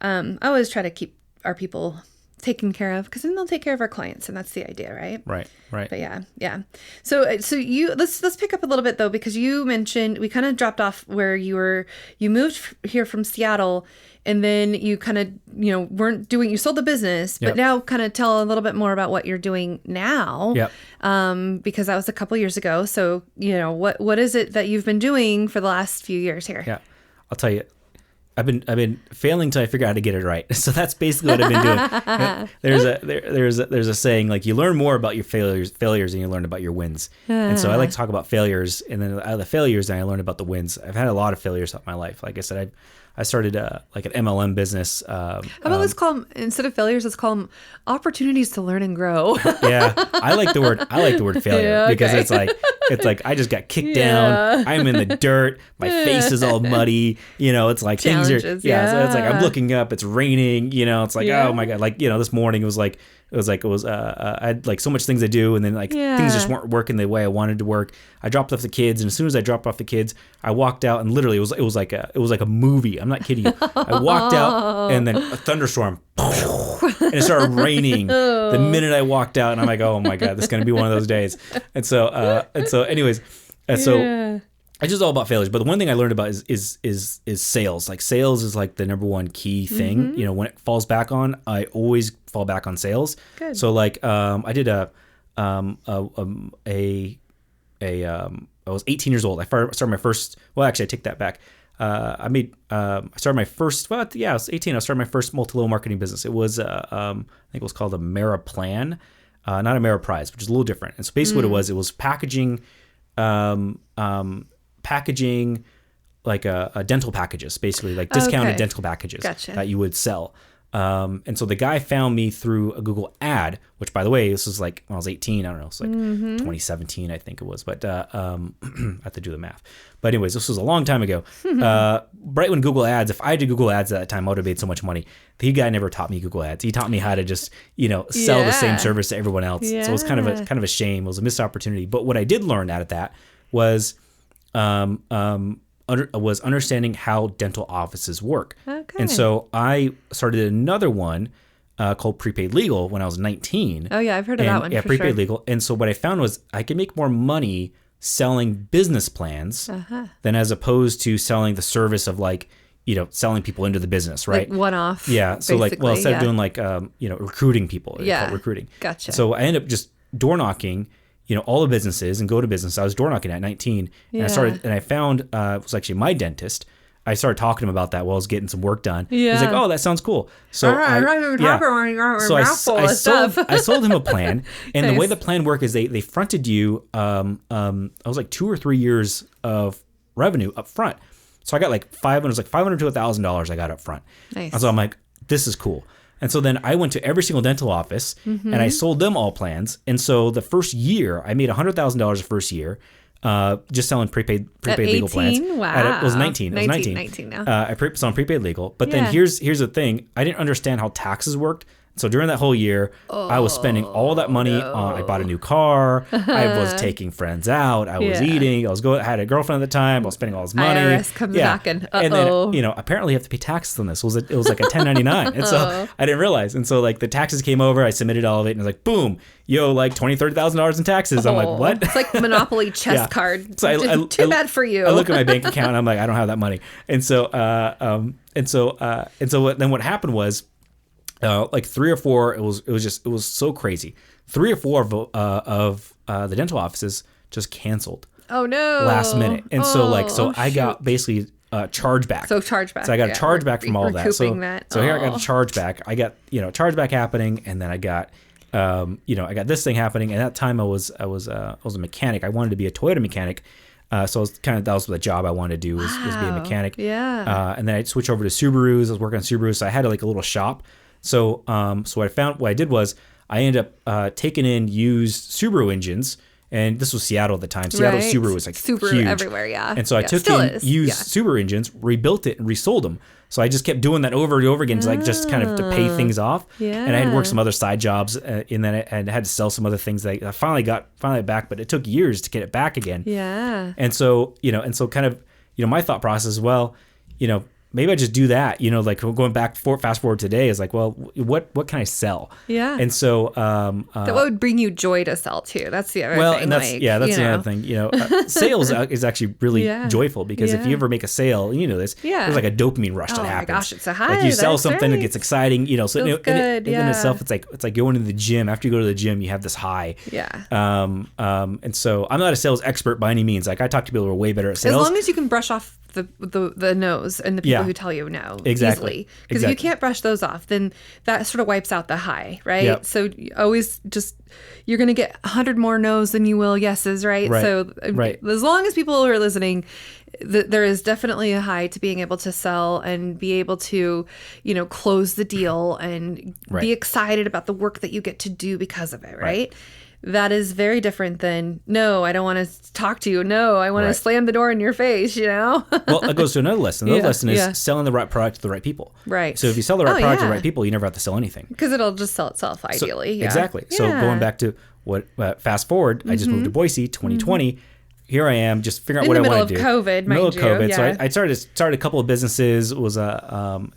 I always try to keep our people taken care of, because then they'll take care of our clients, and that's the idea, right? Right. But yeah. So let's pick up a little bit though, because you mentioned, we kind of dropped off where you moved here from Seattle, and then you kind of you sold the business, but now kind of tell a little bit more about what you're doing now. Yep. Because that was a couple years ago. So what is it that you've been doing for the last few years here? Yeah, I'll tell you. I've been failing till I figure out how to get it right. So that's basically what I've been doing. There's a saying, like, you learn more about your failures than you learn about your wins. And so I like to talk about failures, and then out of the failures, then I learn about the wins. I've had a lot of failures throughout my life. Like I said, I started like an MLM business. How about let's call them, instead of failures, let's call them opportunities to learn and grow. Yeah, I like the word failure because it's like I just got kicked down. I'm in the dirt. My face is all muddy. It's like things are. So it's like I'm looking up. It's raining. It's like oh my god. Like this morning it was I had like so much things to do, and then things just weren't working the way I wanted to work. I dropped off the kids, and as soon as I dropped off the kids, I walked out, and literally it was like a movie. I'm not kidding you. I walked out, and then a thunderstorm, and it started raining the minute I walked out, and I'm like, oh my god, this is gonna be one of those days. And so anyways, so it's just all about failures. But the one thing I learned about is sales. Like sales is like the number one key thing. When it falls back on, I always fall back on sales. Good. So like I did I was 18 years old. I started my first. Well, actually, I take that back. I started my first, I was 18. I started my first multi-level marketing business. It was, I think it was called a Mera Plan, not a Mera Prize, which is a little different. And so basically what it was packaging like dental packages, basically like discounted dental packages that you would sell. And so the guy found me through a Google ad, which by the way, this was like when I was 18, I don't know, it's like 2017, I think it was, but I have to do the math. But anyways, this was a long time ago. Right when Google ads, if I did Google ads at that time, I would have made so much money. The guy never taught me Google ads. He taught me how to just, sell the same service to everyone else. So it was kind of a shame. It was a missed opportunity. But what I did learn out of that was, was understanding how dental offices work. Okay. And so I started another one called Prepaid Legal when I was 19. Oh yeah, I've heard of that one. Yeah, Prepaid Legal. And so what I found was I could make more money selling business plans than as opposed to selling the service of like, selling people into the business, right? Like one-off. Yeah. So instead of doing like, recruiting people, recruiting. Gotcha. So I ended up just door knocking, all the businesses and go to business. I was door knocking at 19 and I found, it was actually my dentist. I started talking to him about that while I was getting some work done. Yeah. He's like, oh, that sounds cool. So I sold him a plan. And the way the plan worked is they fronted you, it was like 2 or 3 years of revenue up front. So I got like $500 to $1,000 I got up front. Nice. And so I'm like, this is cool. And so then I went to every single dental office and I sold them all plans. And so the first year, I made $100,000 the first year, just selling prepaid legal plans. Wow. It was 19. It was 19 now. I sold prepaid legal. But then here's the thing. I didn't understand how taxes worked. So during that whole year, I was spending all that money on, I bought a new car, I was taking friends out, I was eating, I had a girlfriend at the time, I was spending all this money. IRS comes knocking. And then, apparently you have to pay taxes on this. It was like a 1099. And so I didn't realize. And so like the taxes came over, I submitted all of it and it was like, boom, like $20,000, $30,000 in taxes. I'm like, what? It's like Monopoly chess card. So Too bad for you. I look at my bank account and I'm like, I don't have that money. And so, then what happened was, like 3 or 4, it was so crazy. 3 or 4 of the dental offices just canceled. Oh no! Last minute, and I got basically chargeback. So I got a chargeback from all of that. So here I got a chargeback. I got chargeback happening, and then I got I got this thing happening. And at that time I was a mechanic. I wanted to be a Toyota mechanic. So I was that was the job I wanted to do was be a mechanic. Yeah. And then I switched over to Subarus. I was working on Subarus. So I had like a little shop. So what I did was I ended up taking in used Subaru engines, and this was Seattle at the time. Seattle Subaru was like Subaru huge everywhere, yeah. And so I took in used Subaru engines, rebuilt it, and resold them. So I just kept doing that over and over again, just kind of to pay things off. Yeah. And I had worked some other side jobs, and then I had to sell some other things that I finally got back, but it took years to get it back again. Yeah. And so kind of my thought process, maybe I just do that, like going fast forward today is like, well, what can I sell? Yeah. And so, what would bring you joy to sell too? That's the other thing. Well, and that's the other thing, sales is actually really joyful because if you ever make a sale, there's like a dopamine rush that happens. Oh my gosh, it's a high. Like you sell something, it gets exciting, so in itself, it's like going to the gym. After you go to the gym, you have this high. Yeah. And so I'm not a sales expert by any means. Like I talk to people who are way better at sales. As long as you can brush off the no's and the people who tell you no easily. Because if you can't brush those off, then that sort of wipes out the high, right? Yep. So always you're going to get 100 more no's than you will yeses, right? So as long as people are listening, there is definitely a high to being able to sell and be able to, close the deal and be excited about the work that you get to do because of it, right? That is very different than, no, I don't want to talk to you. No, I want to slam the door in your face, Well, it goes to another lesson. Another lesson is selling the right product to the right people. Right. So if you sell the right product to the right people, you never have to sell anything. Because it'll just sell itself, ideally. Exactly. Yeah. So going back to fast forward, I just moved to Boise, 2020. Here I am, just figuring out what I want to do. In the middle of COVID, mind you. So I started a couple of businesses. It was a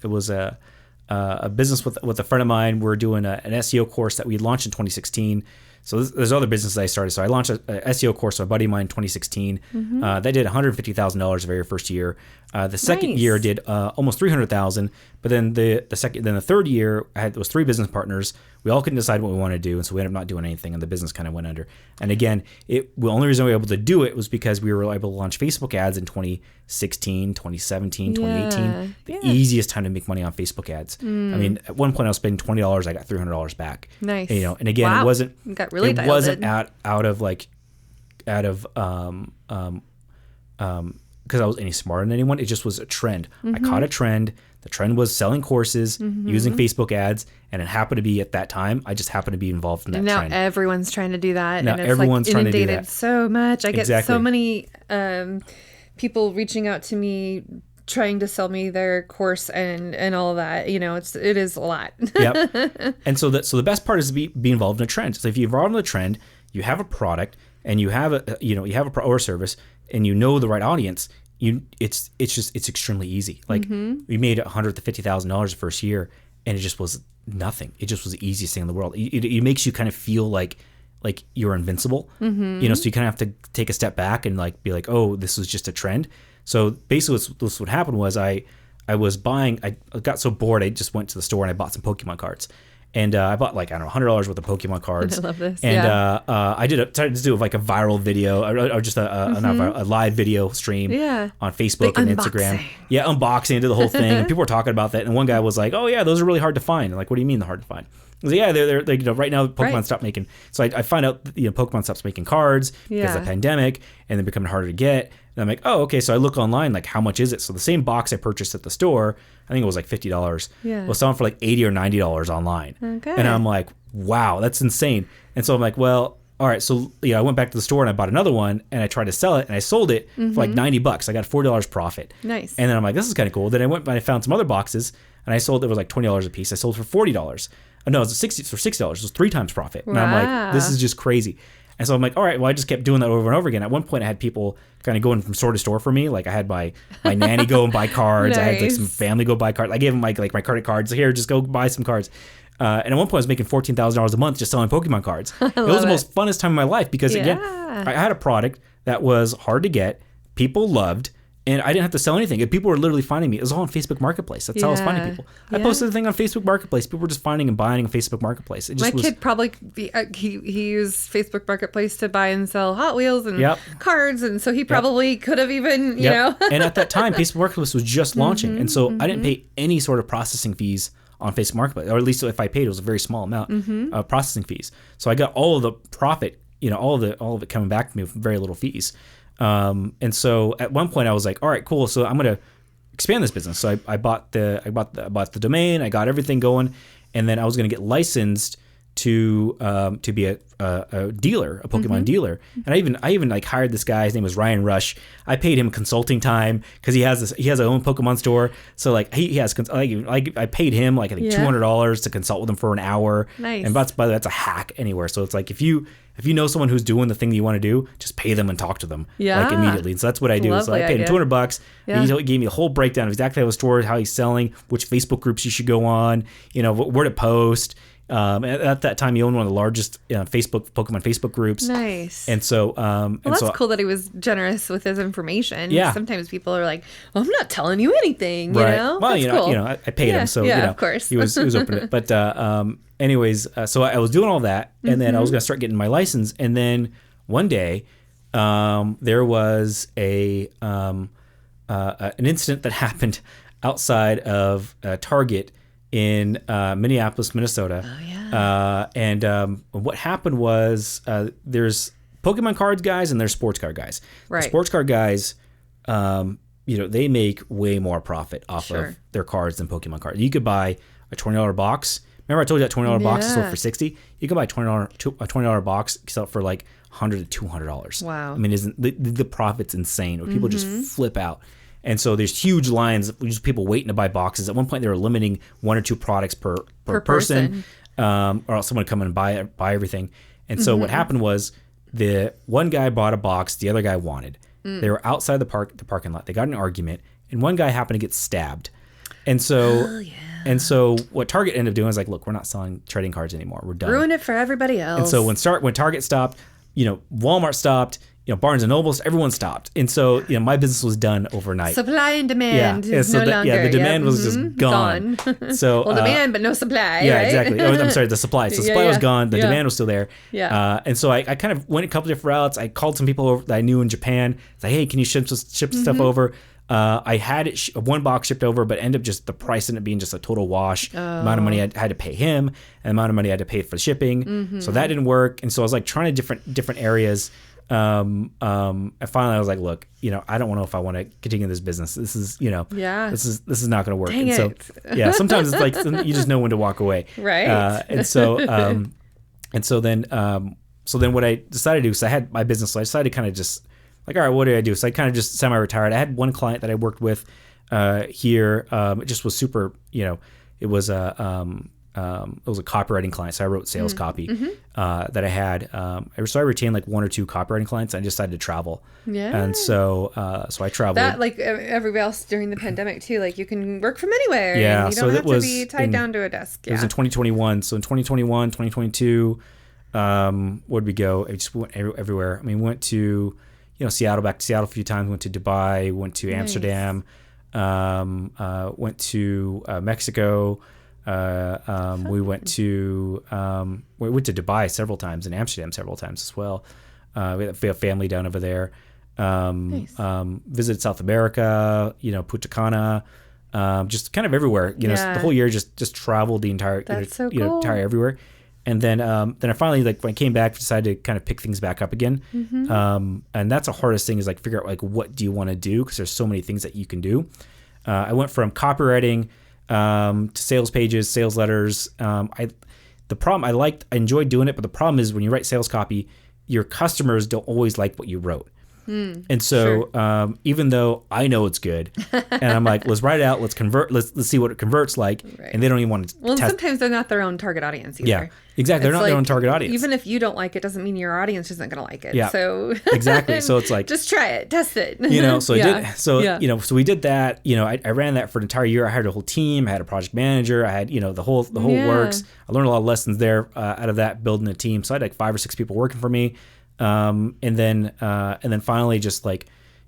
business with a friend of mine. We're doing an SEO course that we launched in 2016. So there's other businesses I started. So I launched a SEO course with a buddy of mine in 2016. That did $150,000 the very first year. The second year did almost $300,000. But then the third year, was 3 business partners. we all couldn't decide what we wanted to do, and so we ended up not doing anything, and the business kind of went under. And again, the only reason we were able to do it was because we were able to launch Facebook ads in 2016, 2017, 2018. The easiest time to make money on Facebook ads. I mean, at one point I was spending $20, I got $300 back. Nice. You know, and again, Wow. it wasn't because I was any smarter than anyone. It just was a trend. I caught a trend. The trend was selling courses using Facebook ads, and it happened to be at that time. I just happened to be involved in that trend. Now everyone's trying to do that. Now and it's everyone's trying to do inundated that. so much. I get Exactly. so many people reaching out to me trying to sell me their course and all of that. You know, it is a lot. Yep. And so the best part is to be involved in a trend. So if you're involved in a trend, you have a product, and you have a service, and you know the right audience. It's extremely easy. Like we made $100,000 to $50,000 the first year, and it just was nothing. It just was the easiest thing in the world. It makes you kind of feel like you're invincible. You know, so you kind of have to take a step back and like be like, oh, this was just a trend. So basically, what happened was I got so bored, I just went to the store and I bought some Pokemon cards. And I bought like, I don't know, $100 worth of Pokemon cards. I love this. And I tried to do like a viral video or just a live video stream on Facebook and Instagram. Yeah, unboxing, did the whole thing. And people were talking about that. And one guy was like, "Oh yeah, those are really hard to find." I'm like, "What do you mean they're hard to find?" I was like, "Yeah, they're you know, right now Pokemon stopped making." So I find out Pokemon stops making cards because of the pandemic, and they're becoming harder to get. And I'm like, "Oh, okay." So I look online, like, how much is it? So the same box I purchased at the store, I think it was like $50. Was selling for like $80 or $90 online. Okay. And I'm like, wow, that's insane. And so I'm like, well, all right. So I went back to the store and I bought another one, and I tried to sell it, and I sold it for like $90. I got $4 profit. Nice. And then I'm like, this is kind of cool. Then I went and I found some other boxes, and I sold it was like $20 a piece. I sold for $40. No, it was $60. It was 3 times profit. And I'm like, this is just crazy. And so I'm like, all right, well, I just kept doing that over and over again. At one point, I had people kind of going from store to store for me. Like I had my nanny go and buy cards. Nice. I had like some family go buy cards. I gave them my credit cards. Here, just go buy some cards. And at one point, I was making $14,000 a month just selling Pokemon cards. It was the most funnest time of my life because, again, I had a product that was hard to get, people loved, and I didn't have to sell anything. People were literally finding me. It was all on Facebook Marketplace. That's how I was finding people. I posted the thing on Facebook Marketplace. People were just finding and buying on Facebook Marketplace. My kid probably he used Facebook Marketplace to buy and sell Hot Wheels and cards, and so he probably could have even you know. And at that time, Facebook Marketplace was just launching, and so I didn't pay any sort of processing fees on Facebook Marketplace, or at least if I paid, it was a very small amount of processing fees. So I got all of the profit, all of it coming back to me with very little fees. And so at one point I was like, all right, cool. So I'm going to expand this business. So I bought the domain, I got everything going, and then I was going to get licensed to be a dealer, a Pokemon dealer. And I even like hired this guy. His name was Ryan Rush. I paid him consulting time because he has his own Pokemon store. So like I paid him like I think $200 to consult with him for an hour. Nice. And by the way, that's a hack anywhere. So it's like if you know someone who's doing the thing that you want to do, just pay them and talk to them like immediately. And so that's what I do. So I paid him $200. He gave me a whole breakdown of exactly how his store, how he's selling, which Facebook groups you should go on, where to post. At that time, he owned one of the largest Pokemon Facebook groups. Nice. And so, that's cool that he was generous with his information. Yeah. Sometimes people are like, "Oh, I'm not telling you anything." Right. You know. Well, that's cool. I paid him, so of course. he was open to it. But anyways, so I was doing all that, and then I was going to start getting my license, and then one day, there was an incident that happened outside of Target in Minneapolis, Minnesota. Oh, yeah. And what happened was there's Pokemon cards guys and there's sports card guys. Right. The sports card guys, they make way more profit off of their cards than Pokemon cards. You could buy a $20 box. Remember I told you that $20 box is sold for $60? You can buy a $20 box, sell it for like $100 to $200. Wow. I mean, the profit's insane. People just flip out. And so there's huge lines of just people waiting to buy boxes. At one point, they were limiting 1 or 2 products per person. Or else someone would come in and buy everything. And so what happened was the one guy bought a box the other guy wanted. They were outside the parking lot. They got in an argument, and one guy happened to get stabbed. And so what Target ended up doing was like, look, we're not selling trading cards anymore. We're done. Ruin it for everybody else. And so when Target stopped, Walmart stopped. Barnes and Nobles, everyone stopped. And so, my business was done overnight. Supply and demand is no longer. Yeah, the demand was just gone. So demand, but no supply. Yeah, right? exactly. I'm sorry, the supply. So supply was gone. The demand was still there. Yeah. And so I kind of went a couple different routes. I called some people over that I knew in Japan. Like, hey, can you ship stuff over? I had it one box shipped over, but ended up just the price ended up being just a total wash. The amount of money I had to pay him, and the amount of money I had to pay for shipping. So that didn't work. And so I was like trying to different areas. And finally I was like, look, I don't know if I want to continue this business. This is, this is not going to work. Dang and it. So sometimes it's like you just know when to walk away. Right. And so then what I decided to do, so I had my business, so I decided to kind of just like, all right, what do I do? So I kind of just semi-retired. I had one client that I worked with here. It just was super, it was a copywriting client. So I wrote sales copy that I had. So I retained like one or two copywriting clients. I decided to travel. Yeah. And so I traveled. That, like everybody else during the pandemic too, like you can work from anywhere. Yeah. And you don't have to be tied down to a desk. It was in 2021. So in 2021, 2022, where'd we go? I just went everywhere. I mean, we went to, Seattle, back to Seattle a few times, went to Dubai, went to Amsterdam, went to Mexico. We went to Dubai several times and Amsterdam several times as well. We have family down over there. Visited South America, Punta Cana, just kind of everywhere. The whole year just traveled the entire, That's so cool. entire everywhere. And then I finally, like when I came back, decided to kind of pick things back up again. And that's the hardest thing is like figure out like what do you want to do, because there's so many things that you can do. I went from copywriting to sales pages, sales letters. I enjoyed doing it, but the problem is when you write sales copy, your customers don't always like what you wrote. And so even though I know it's good, and I'm like, let's write it out, let's convert, let's see what it converts like, and they don't even want to test. Sometimes they're not their own target audience either. Yeah, exactly. They're not their own target audience. Even if you don't like it, doesn't mean your audience isn't going to like it. Yeah, so exactly. So it's like, just try it, test it. So I did. So so we did that. I ran that for an entire year. I hired a whole team. I had a project manager. I had the whole works. I learned a lot of lessons there out of that, building a team. So I had like 5 or 6 people working for me. And then finally just like,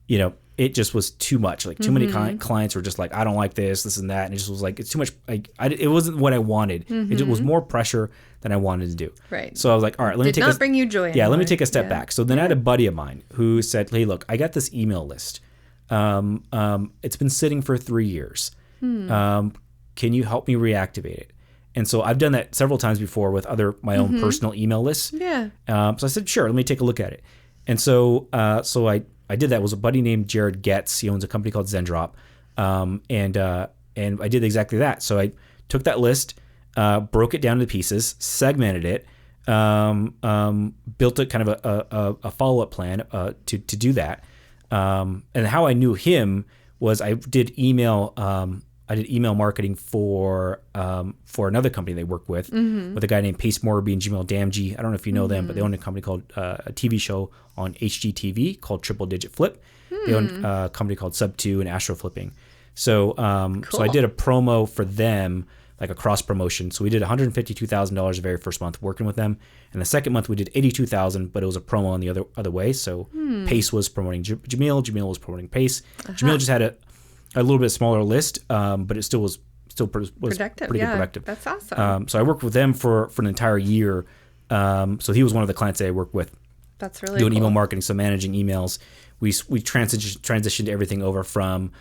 it just was too much. Like too many clients were just like, I don't like this and that. And it just was like, it's too much. Like it wasn't what I wanted. It was more pressure than I wanted to do. Right. So I was like, all right, let me bring you joy anymore. Let me take a step back. So then I had a buddy of mine who said, hey, look, I got this email list. It's been sitting for 3 years. Can you help me reactivate it? And so I've done that several times before with my own personal email lists. Yeah. So I said, sure, let me take a look at it. And so I did that. It was a buddy named Jared Getz. He owns a company called Zendrop. And I did exactly that. So I took that list, broke it down into pieces, segmented it, built a kind of a follow-up plan to do that. And how I knew him was I did email marketing for another company they work with a guy named Pace Morby and Jamil Damji. I don't know if you know them, but they own a company called a TV show on HGTV called Triple Digit Flip. They own a company called Sub 2 and Astro Flipping. So cool. So I did a promo for them, like a cross promotion. So we did $152,000 the very first month working with them, and the second month we did $82,000, but it was a promo on the other way. So Pace was promoting Jamil was promoting Pace. Jamil just had a little bit smaller list, but it still was productive. Pretty good productive. That's awesome. So I worked with them for an entire year. So he was one of the clients that I worked with. That's really doing cool. email marketing, so managing emails. We transitioned everything over from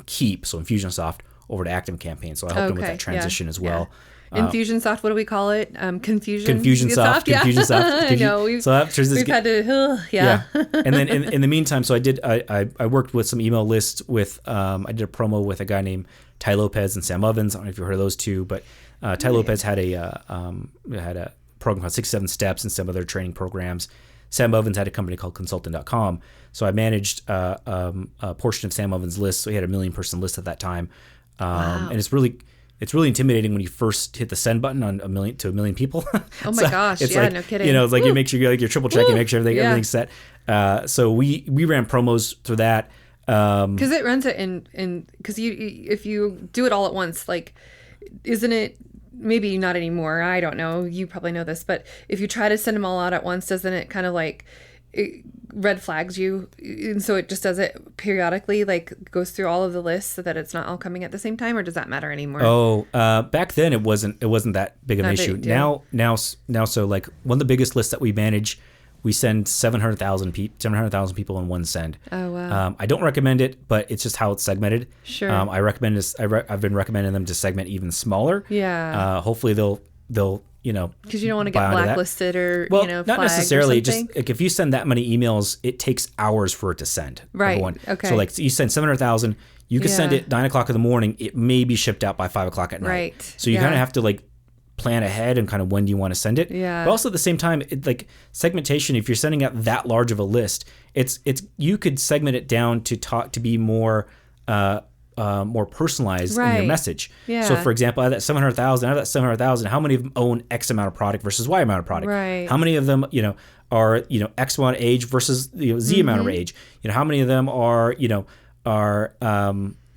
Keep, so Infusionsoft, over to ActiveCampaign. So I helped them with that transition as well. Infusionsoft, what do we call it? Confusionsoft. Yeah. Confusionsoft. I know. We've had to. And then in the meantime, so I worked with some email lists with I did a promo with a guy named Ty Lopez and Sam Ovens. I don't know if you've heard of those two, but Ty Lopez had a program called 67 Steps and some other training programs. Sam Ovens had a company called Consultant.com. So I managed a portion of Sam Ovens' list. So he had a 1 million person list at that time. Wow. And it's really intimidating when you first hit the send button on 1 million people. Oh my gosh. It's no kidding. It's like you make sure you're triple checking, make sure everything's set. So we ran promos through that. Because it runs it in because if you do it all at once, like, isn't it maybe not anymore, I don't know, you probably know this, but if you try to send them all out at once, doesn't it kind of like it red flags you? And so it just does it periodically, like goes through all of the lists so that it's not all coming at the same time, or does that matter anymore? Oh, back then it wasn't that big of an Not a issue. big deal. Now, so like one of the biggest lists that we manage, we send 700,000 people in one send. Oh, wow. I don't recommend it, but it's just how it's segmented. Sure. I recommend this. I've been recommending them to segment even smaller. Yeah. Hopefully they'll Because you don't want to buy get onto that. blacklisted or, Well, flagged not necessarily. or something. Just like if you send that many emails, it takes hours for it to send. Right. Number one. Okay. So like you send 700,000, you can send Yeah. it 9:00 in the morning. It may be shipped out by 5:00 at night. Right. So you Yeah. kind of have to like plan ahead and kind of when do you want to send it. Yeah. But also at the same time, like segmentation, if you're sending out that large of a list, it's you could segment it down to be more personalized in your Right. message. Yeah. So for example, out of that 700,000, how many of them own X amount of product versus Y amount of product? Right. How many of them, are, X amount of age versus, Z amount of age? How many of them are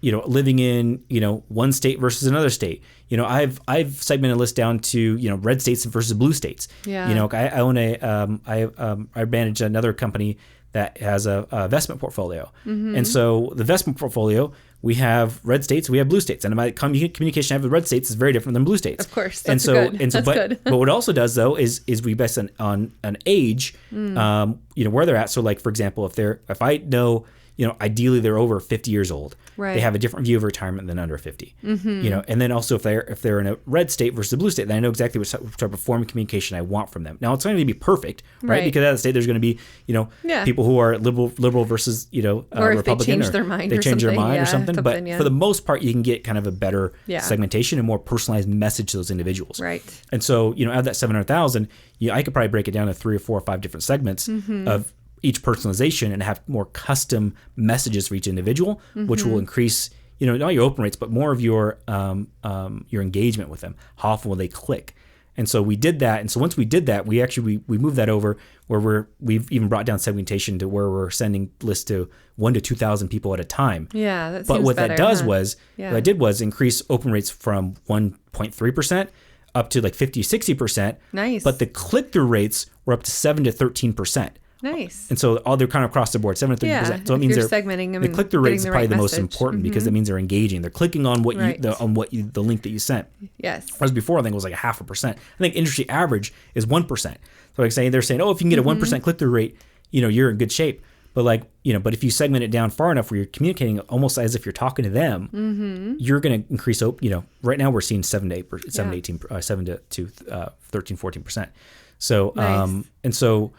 living in, one state versus another state? I've segmented a list down to, red states versus blue states. Yeah. I own I manage another company that has a investment portfolio. And so the investment portfolio, we have red states, we have blue states. And my communication I have with red states is very different than blue states. Of course. And That's so, good. and so, That's but, good. but what it also does though is we base on an age, where they're at. So like, for example, if I know, ideally they're over 50 years old. Right. They have a different view of retirement than under 50. And then also if they're in a red state versus a blue state, then I know exactly what type of form of communication I want from them. Now it's going to be perfect, right? Right. Because at that state there's going to be, Yeah. people who are liberal versus, Or if they Republican, change their mind they or change their something. mind Yeah, or something. But something, yeah. for the most part, you can get kind of a better Yeah. segmentation and more personalized message to those individuals. Right. And so, out of that 700,000, I could probably break it down to 3 or 4 or 5 different segments of each personalization and have more custom messages for each individual, which will increase, not your open rates, but more of your engagement with them. How often will they click? And so we did that. And so once we did that, we moved that over where we've even brought down segmentation to where we're sending lists to 1,000 to 2,000 people at a time. Yeah, that But seems what better, that does huh? was, Yeah. what I did was increase open rates from 1.3% up to like 50, 60%. Nice. But the click-through rates were up to 7 to 13%. Nice. And so all they're kind of across the board, 7 to 13%. Yeah, so it if means you're they're segmenting them the and click-through rate getting is the probably right the most message. important because that means they're engaging. They're clicking on what Right. the link that you sent. Yes. Whereas before, I think it was like 0.5%. I think industry average is 1%. So like they're saying, oh, if you can get a 1% click-through rate, you're in good shape. But but if you segment it down far enough where you're communicating almost as if you're talking to them, you're going to increase. Right now we're seeing 7 to 8%, 7 to 18, 7 to 13, 14%. So Nice. and so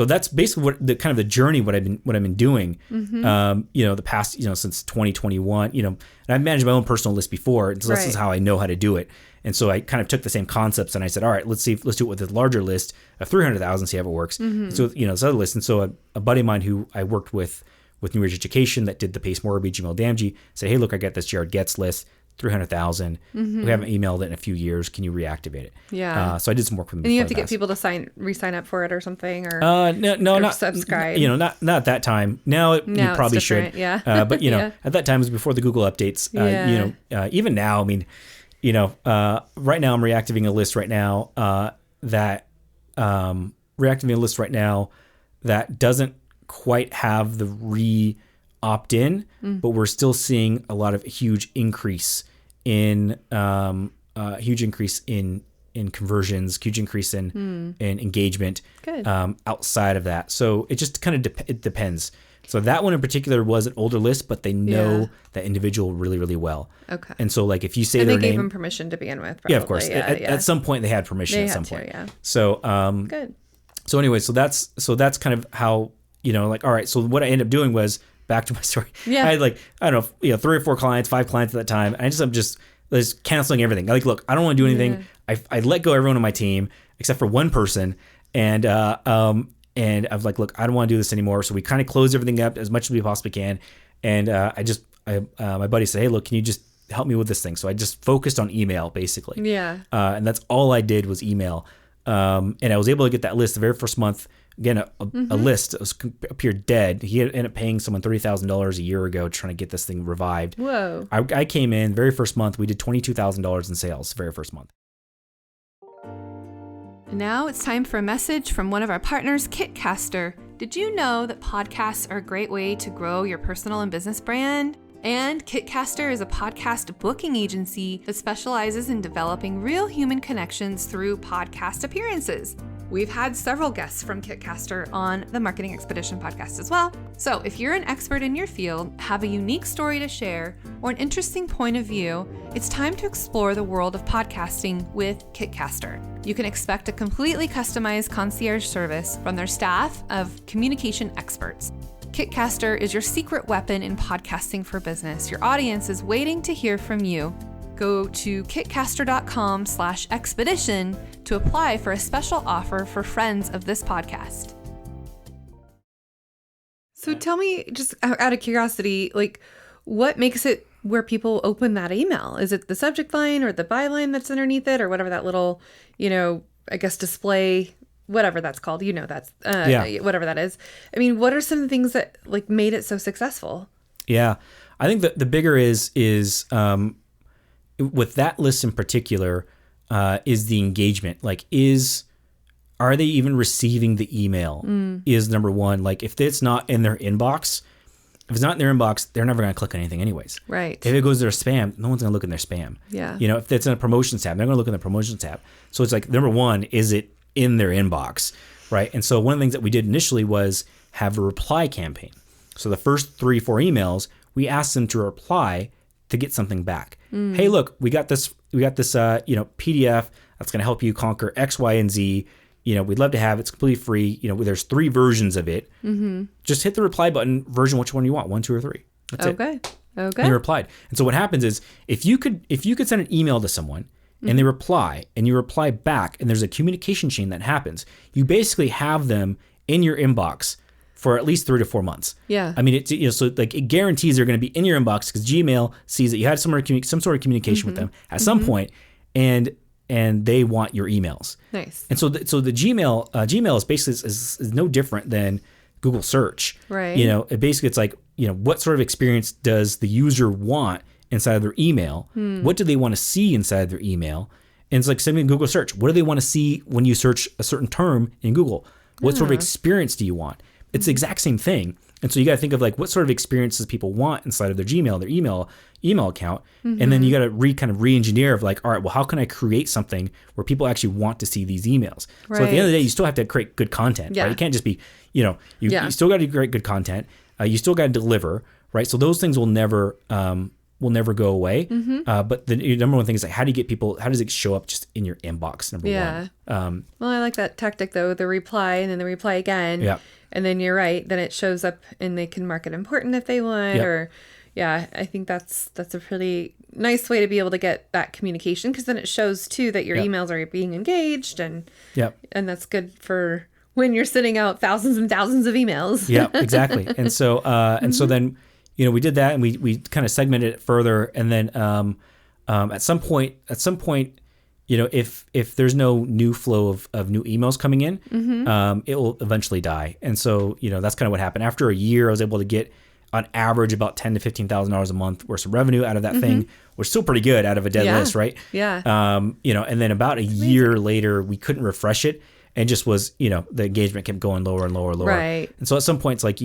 that's basically what the kind of the journey what I've been doing. The past since 2021. And I've managed my own personal list before, so this is Right. how I know how to do it. And so I kind of took the same concepts and I said, all right, let's do it with a larger list of 300,000, see how it works. So this other list, and so a buddy of mine who I worked with New Age Education that did the Pace Mortgage email Damji said, hey, look, I got this Jared Getz list. 300,000. We haven't emailed it in a few years. Can you reactivate it? Yeah. So I did some work with them. And you have before to get people to re-sign up for it or something, or no, or not subscribe. not at that time. Now you Now it's probably different, should. yeah. But Yeah. at that time it was before the Google updates. Yeah. Even now, I mean, right now I'm reactivating a list right now that doesn't quite have the opt-in, but we're still seeing a lot of huge increase in conversions, huge increase in engagement. Good. Outside of that. So it just kind of it depends. So that one in particular was an older list, but they know Yeah. that individual really, really well. Okay. And so like if you say And their they gave name, them permission to begin with. Probably. yeah, of course. Yeah, At some point they had permission They at had some to, point. yeah. So Good. so anyway, so that's kind of how, all right, so what I ended up doing was, back to my story. Yeah. I had I don't know, 3 or 4 clients, 5 clients at that time. And I'm just canceling everything. Look, I don't want to do anything. Yeah. I let go everyone on my team except for one person. And I was like, look, I don't want to do this anymore. So we kind of closed everything up as much as we possibly can. And my buddy said, hey, look, can you just help me with this thing? So I just focused on email basically. Yeah. And that's all I did was email. And I was able to get that list the very first month. Again, a list that appeared dead. He ended up paying someone $30,000 a year ago trying to get this thing revived. Whoa. I came in very first month. We did $22,000 in sales the very first month. And now it's time for a message from one of our partners, Kitcaster. Did you know that podcasts are a great way to grow your personal and business brand? And Kitcaster is a podcast booking agency that specializes in developing real human connections through podcast appearances. We've had several guests from Kitcaster on the Marketing Expedition podcast as well. So if you're an expert in your field, have a unique story to share, or an interesting point of view, it's time to explore the world of podcasting with Kitcaster. You can expect a completely customized concierge service from their staff of communication experts. Kitcaster is your secret weapon in podcasting for business. Your audience is waiting to hear from you. Go to kitcaster.com/expedition to apply for a special offer for friends of this podcast. So tell me, just out of curiosity, like, what makes it where people open that email? Is it the subject line or the byline that's underneath it, or whatever that little, I guess display, whatever that's called, that's whatever that is. I mean, what are some of the things that like made it so successful? Yeah, I think the bigger is with that list in particular, is the engagement. Like, are they even receiving the email? Is number one. Like, if it's not in their inbox, they're never going to click on anything anyways. Right. If it goes to their spam, no one's going to look in their spam. Yeah. If it's in a promotions tab, they're going to look in the promotions tab. So it's like, number one, is it in their inbox, right? And so one of the things that we did initially was have a reply campaign. So the first 3-4 emails, we asked them to reply to get something back. Hey, look, we got this PDF that's going to help you conquer X, Y, and Z. We'd love to have it. It's completely free. There's 3 versions of it. Just hit the reply button, version which one you want, 1, 2, or 3. That's it. Okay. And they replied. And so what happens is if you could send an email to someone and they reply and you reply back and there's a communication chain that happens, you basically have them in your inbox for at least 3 to 4 months. Yeah. I mean, it guarantees they're going to be in your inbox because Gmail sees that you had some sort of communication with them at some point, and they want your emails. Nice. And so the Gmail is basically is no different than Google search. Right. It's like, what sort of experience does the user want inside of their email? What do they want to see inside of their email? And it's like sending Google search. What do they want to see when you search a certain term in Google? What sort of experience do you want? It's the exact same thing. And so you got to think of like what sort of experiences people want inside of their Gmail, their email account. And then you got to re-engineer of like, all right, well, how can I create something where people actually want to see these emails? Right. So at the end of the day, you still have to create good content, right? You can't just be, you still got to create good content. You still got to deliver, right? So those things will never go away. But the number one thing is like, how does it show up just in your inbox? Number one. Well, I like that tactic though, the reply and then the reply again. Yeah. And then you're right. Then it shows up and they can mark it important if they want, I think that's a pretty nice way to be able to get that communication, because then it shows too that your emails are being engaged, and that's good for when you're sending out thousands and thousands of emails. Yeah, exactly. And so so then we did that, and we kind of segmented it further, and then at some point if there's no new flow of new emails coming in, it will eventually die. And so that's kind of what happened. After a year, I was able to get on average about $10,000 to $15,000 a month worth of revenue out of that thing, which is still pretty good out of a dead list, right? Yeah. And then about a year later, we couldn't refresh it, and just was, the engagement kept going lower and lower and lower. Right. And so at some point, it's like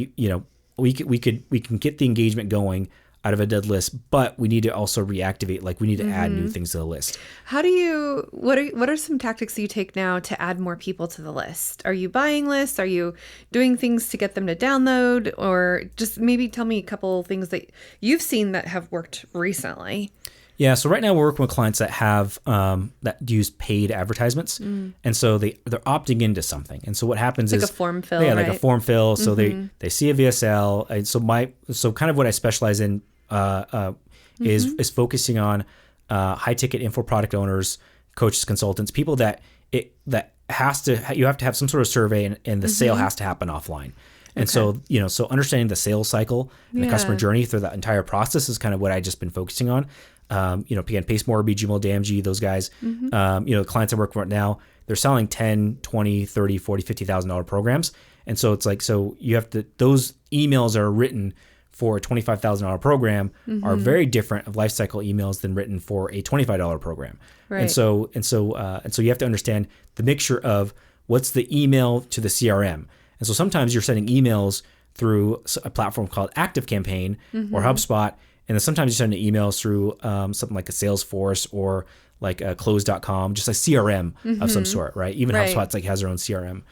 we can get the engagement going out of a dead list, but we need to also reactivate. Like, we need to add new things to the list. What are some tactics you take now to add more people to the list? Are you buying lists? Are you doing things to get them to download? Or just maybe tell me a couple things that you've seen that have worked recently. Yeah, so right now we're working with clients that have that use paid advertisements, and so they're opting into something. And so what happens is like a form fill, yeah, right? like a form fill. So they see a VSL, and so kind of what I specialize in is focusing on high ticket info product owners, coaches, consultants, people that you have to have some sort of survey, and the sale has to happen offline. And so understanding the sales cycle and the customer journey through that entire process is kind of what I just been focusing on. Again, Pacemore, Gmail, DMG, those guys, the clients I work with right now, they're selling $10,000, $20,000, $30,000, $40,000, $50,000 programs. And so it's like, so you have to, those emails are written for a $25,000 program are very different of lifecycle emails than written for a $25 program. Right. And so you have to understand the mixture of what's the email to the CRM. And so sometimes you're sending emails through a platform called ActiveCampaign or HubSpot, and then sometimes you're sending emails through something like a Salesforce or like a Close.com, just a CRM of some sort, right? Even Right. HubSpot's like has their own CRM,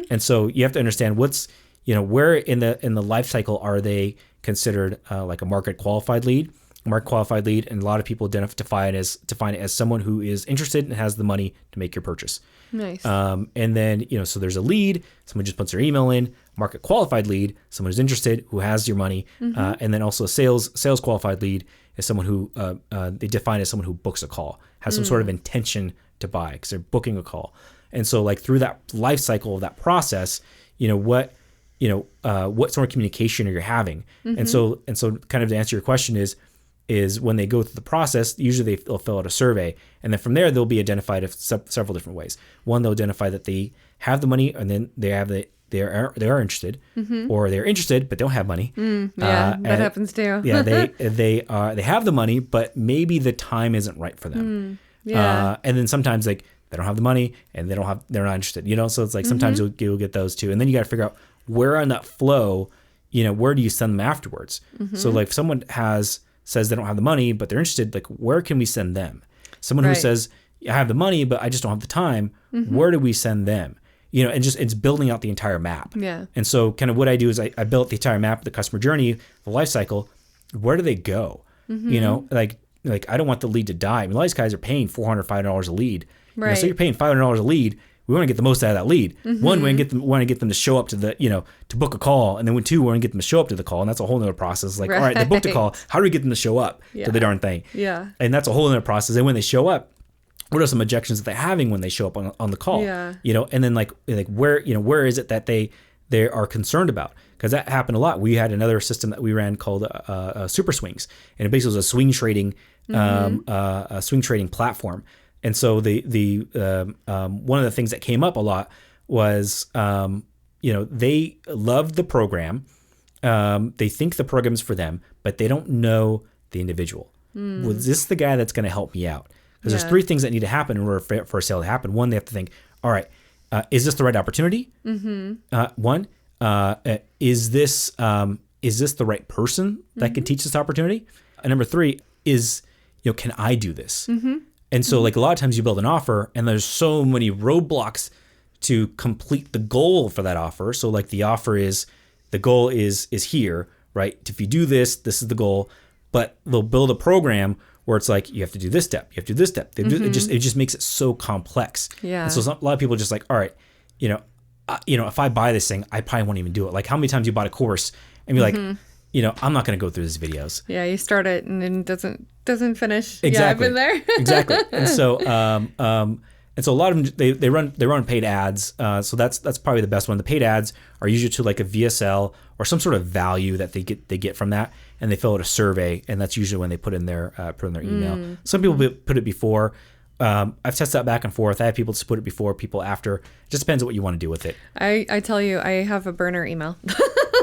and so you have to understand what's where in the life cycle are they considered like a market qualified lead. Market qualified lead, and a lot of people define it as someone who is interested and has the money to make your purchase. Nice. And then, so there's a lead, someone just puts their email in. Market qualified lead, someone who's interested, who has your money. And then also a sales qualified lead is someone who they define as someone who books a call, has some sort of intention to buy because they're booking a call. And so like through that life cycle of that process, what sort of communication are you having? And so kind of to answer your question is when they go through the process, usually they'll fill out a survey, and then from there they'll be identified of several different ways. One, they'll identify that they have the money, and then they are interested, or they're interested but don't have money. That happens too. Yeah, they have the money, but maybe the time isn't right for them. And then sometimes like they don't have the money and they're not interested. So it's like sometimes you'll get those too, and then you got to figure out where on that flow, where do you send them afterwards? So like if someone says they don't have the money, but they're interested, like where can we send them? Someone who says, I have the money, but I just don't have the time, where do we send them? And just it's building out the entire map. Yeah. And so kind of what I do is I built the entire map of the customer journey, the life cycle. Where do they go? Like I don't want the lead to die. I mean, a lot of these guys are paying $400, $500 a lead. Right. So you're paying $500 a lead. We want to get the most out of that lead. One, we want to get them to show up to the, to book a call. And then two, we want to get them to show up to the call. And that's a whole nother process. Like, all right, they booked a call. How do we get them to show up to the darn thing? Yeah. And that's a whole other process. And when they show up, what are some objections that they're having when they show up on the call? Yeah. And then like where is it that they are concerned about? Because that happened a lot. We had another system that we ran called Super Swings, and it basically was a swing trading platform. And so the one of the things that came up a lot was they loved the program, they think the program's for them, but they don't know the individual. Was this the guy that's going to help me out? Because there's three things that need to happen in order for a sale to happen. One, they have to think, all right, is this the right opportunity? One, is this the right person that can teach this opportunity? And number three is, can I do this? And so like a lot of times you build an offer and there's so many roadblocks to complete the goal for that offer. So like the goal is here, right? If you do this, this is the goal. But they'll build a program where it's like, you have to do this step, you have to do this step. It just makes it so complex. Yeah. And so a lot of people are just like, all right, if I buy this thing, I probably won't even do it. Like how many times you bought a course and be like, I'm not going to go through these videos. Yeah, you start it and then doesn't finish. Exactly. Yeah, I've been there. Exactly. And so a lot of them they run paid ads. So that's probably the best one. The paid ads are usually to like a VSL or some sort of value that they get from that, and they fill out a survey, and that's usually when they put in their email. Some people put it before. I've tested that back and forth. I have people to put it before, people after. It just depends on what you want to do with it. I tell you, I have a burner email.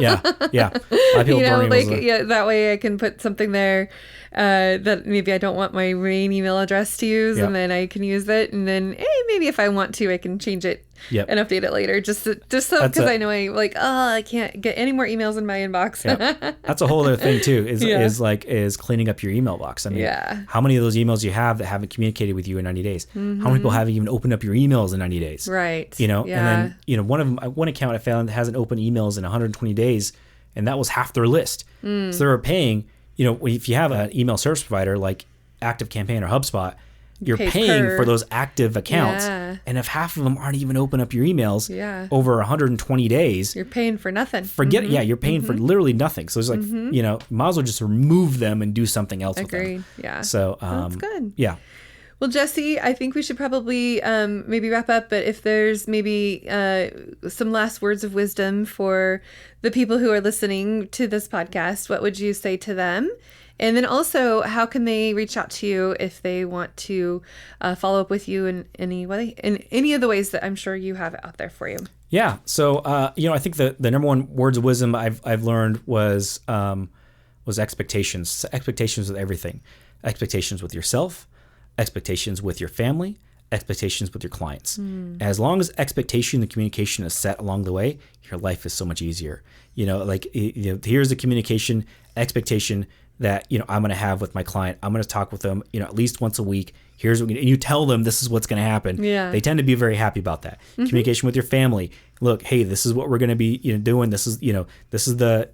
Yeah. A lot of people burn emails. That way I can put something there that maybe I don't want my main email address to use, and then I can use it, and then maybe if I want to, I can change it and update it later, just so because I know I can't get any more emails in my inbox. That's a whole other thing too. Is cleaning up your email box. I mean, how many of those emails you have that haven't communicated with you in 90 days? How many people haven't even opened up your emails in 90 days? Right. And then one account I found hasn't opened emails in 120 days, and that was half their list. So they were paying. If you have an email service provider like ActiveCampaign or HubSpot, you're paying for those active accounts. And if half of them aren't even open up your emails over 120 days, you're paying for nothing. Forget it. Yeah, you're paying for literally nothing. So it's like, might as well just remove them and do something else with them. Agreed. Yeah. So that's good. Yeah. Well, Jesse, I think we should probably maybe wrap up, but if there's maybe some last words of wisdom for the people who are listening to this podcast, what would you say to them? And then also, how can they reach out to you if they want to follow up with you in any way, in any of the ways that I'm sure you have out there for you? Yeah. So, I think the number one words of wisdom I've learned was, was expectations. Expectations with everything. Expectations with yourself, expectations with your family, expectations with your clients. As long as expectation, the communication is set along the way, your life is so much easier. Here's the communication expectation that, I'm going to have with my client. I'm going to talk with them, at least once a week. Here's what, and you tell them this is what's going to happen. Yeah. They tend to be very happy about that. Communication with your family. Look, hey, this is what we're going to be, doing. This is the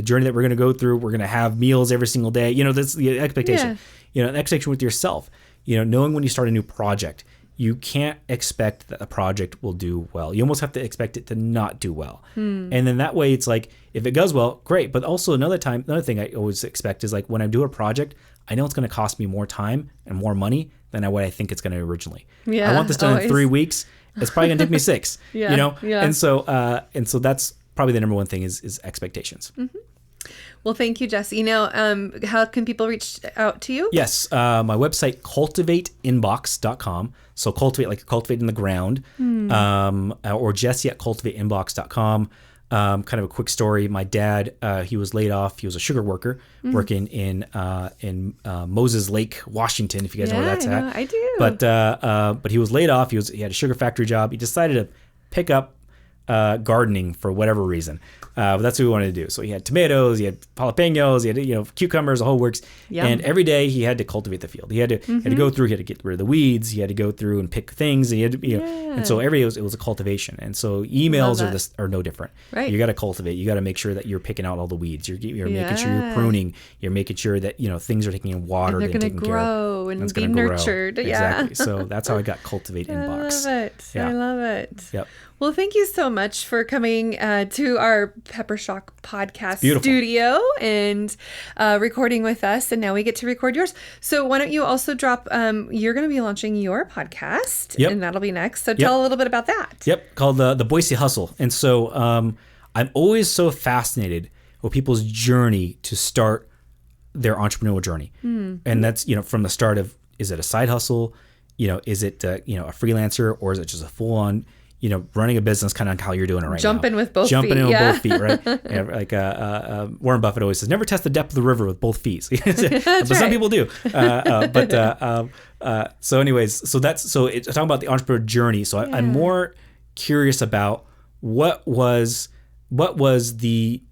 journey that we're going to go through. We're going to have meals every single day. This is the expectation. An expectation with yourself. Knowing when you start a new project, you can't expect that a project will do well. You almost have to expect it to not do well. And then that way it's like, if it goes well, great. But also another thing I always expect is like when I do a project, I know it's going to cost me more time and more money than what I think it's going to originally. I want this done in 3 weeks. It's probably going to take me 6, And so that's probably the number one thing is expectations. Well, thank you, Jesse. How can people reach out to you? Yes. My website, cultivateinbox.com. So cultivate, like cultivate in the ground, or Jesse at cultivateinbox.com. Kind of a quick story. My dad, he was laid off. He was a sugar worker working in Moses Lake, Washington, if you guys know where that's at. I do. But he was laid off. He had a sugar factory job. He decided to pick up gardening for whatever reason. But that's what we wanted to do. So he had tomatoes, he had jalapenos, he had cucumbers, the whole works. Yum. And every day he had to cultivate the field. He had to go through. He had to get rid of the weeds. He had to go through and pick things. And he had to, and so every day it was a cultivation. And so emails are no different. Right. You got to cultivate. You got to make sure that you're picking out all the weeds. You're making sure you're pruning. You're making sure that things are taking in water. And they're going to grow and be nurtured. Exactly. So that's how I got Cultivate Inbox. I love it. Yeah. I love it. Yep. Well, thank you so much for coming to our Peppershock podcast studio and recording with us. And now we get to record yours. So why don't you also drop, you're going to be launching your podcast and that'll be next. So tell a little bit about that. Yep. Called the Boise Hustle. And so I'm always so fascinated with people's journey to start their entrepreneurial journey. And that's, from the start of, is it a side hustle? Is it, a freelancer, or is it just a full on, running a business, kind of how you're doing it right Jumping now. with both Jumping feet. in with both feet, right? Like Warren Buffett always says, never test the depth of the river with both feet. But some people do. So anyways, it's talking about the entrepreneur journey. So I'm more curious about what was the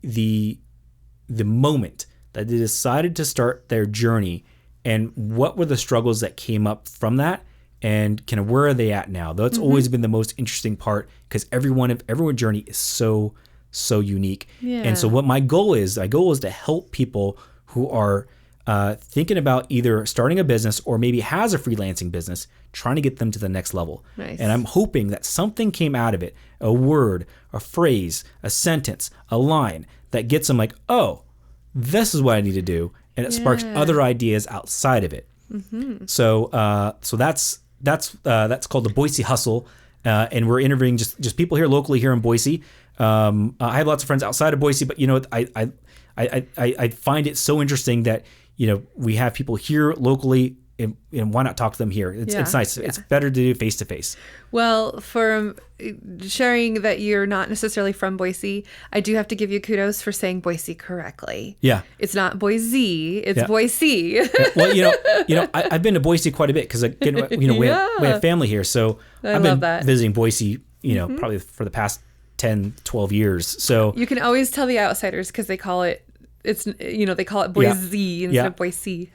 moment that they decided to start their journey, and what were the struggles that came up from that, and kind of where are they at now? That's always been the most interesting part, because everyone's journey is so unique. And so what my goal is to help people who are thinking about either starting a business or maybe has a freelancing business, trying to get them to the next level. Nice. And I'm hoping that something came out of it, a word, a phrase, a sentence, a line that gets them like, oh, this is what I need to do. And it sparks other ideas outside of it. So that's called the Boise Hustle. And we're interviewing just people here locally here in Boise. I have lots of friends outside of Boise, but I find it so interesting that, we have people here locally, and why not talk to them here? It's nice. Yeah. It's better to do face to face. Well, for sharing that you're not necessarily from Boise, I do have to give you kudos for saying Boise correctly. Yeah. It's not Boise, it's Boise. Well, I've been to Boise quite a bit because, we have family here. So I've been visiting Boise, probably for the past 10, 12 years. So you can always tell the outsiders because they call it they call it Boise instead of Boise.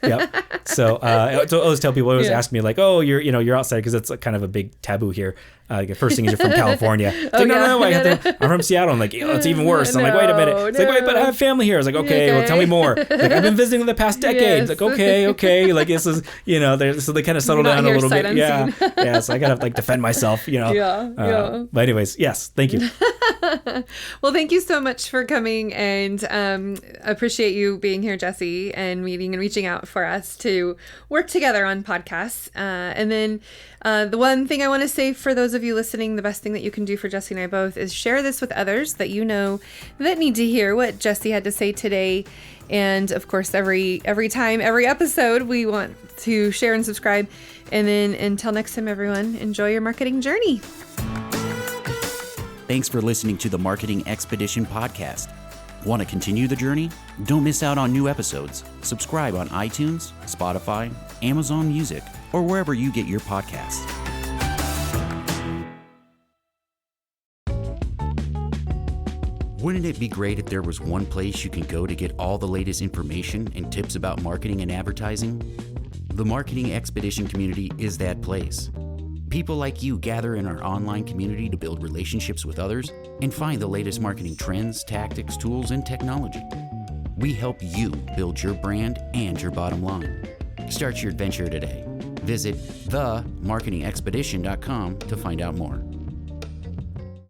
So I always tell people, always ask me like, oh, you're outside, because it's kind of a big taboo here. The first thing is you're from California. It's like, no, I'm from Seattle. I'm like, it's even worse. I'm like, wait a minute. It's like, wait, but I have family here. I was like, okay, well, tell me more. Like, I've been visiting the past decade. It's like, okay. Like, this is, so they kind of settle down a little bit. So I gotta defend myself. But anyways, yes, thank you. Well, thank you so much for coming, and appreciate you being here, Jesse, and reaching out for us to work together on podcasts. And then the one thing I want to say for those of you listening, the best thing that you can do for Jesse and I both is share this with others that that need to hear what Jesse had to say today. And of course, every episode, we want to share and subscribe. And then until next time, everyone, enjoy your marketing journey. Thanks for listening to the Marketing Expedition podcast. Want to continue the journey? Don't miss out on new episodes. Subscribe on iTunes, Spotify, Amazon Music, or wherever you get your podcasts. Wouldn't it be great if there was one place you can go to get all the latest information and tips about marketing and advertising? The Marketing Expedition community is that place. People like you gather in our online community to build relationships with others and find the latest marketing trends, tactics, tools, and technology. We help you build your brand and your bottom line. Start your adventure today. Visit themarketingexpedition.com to find out more.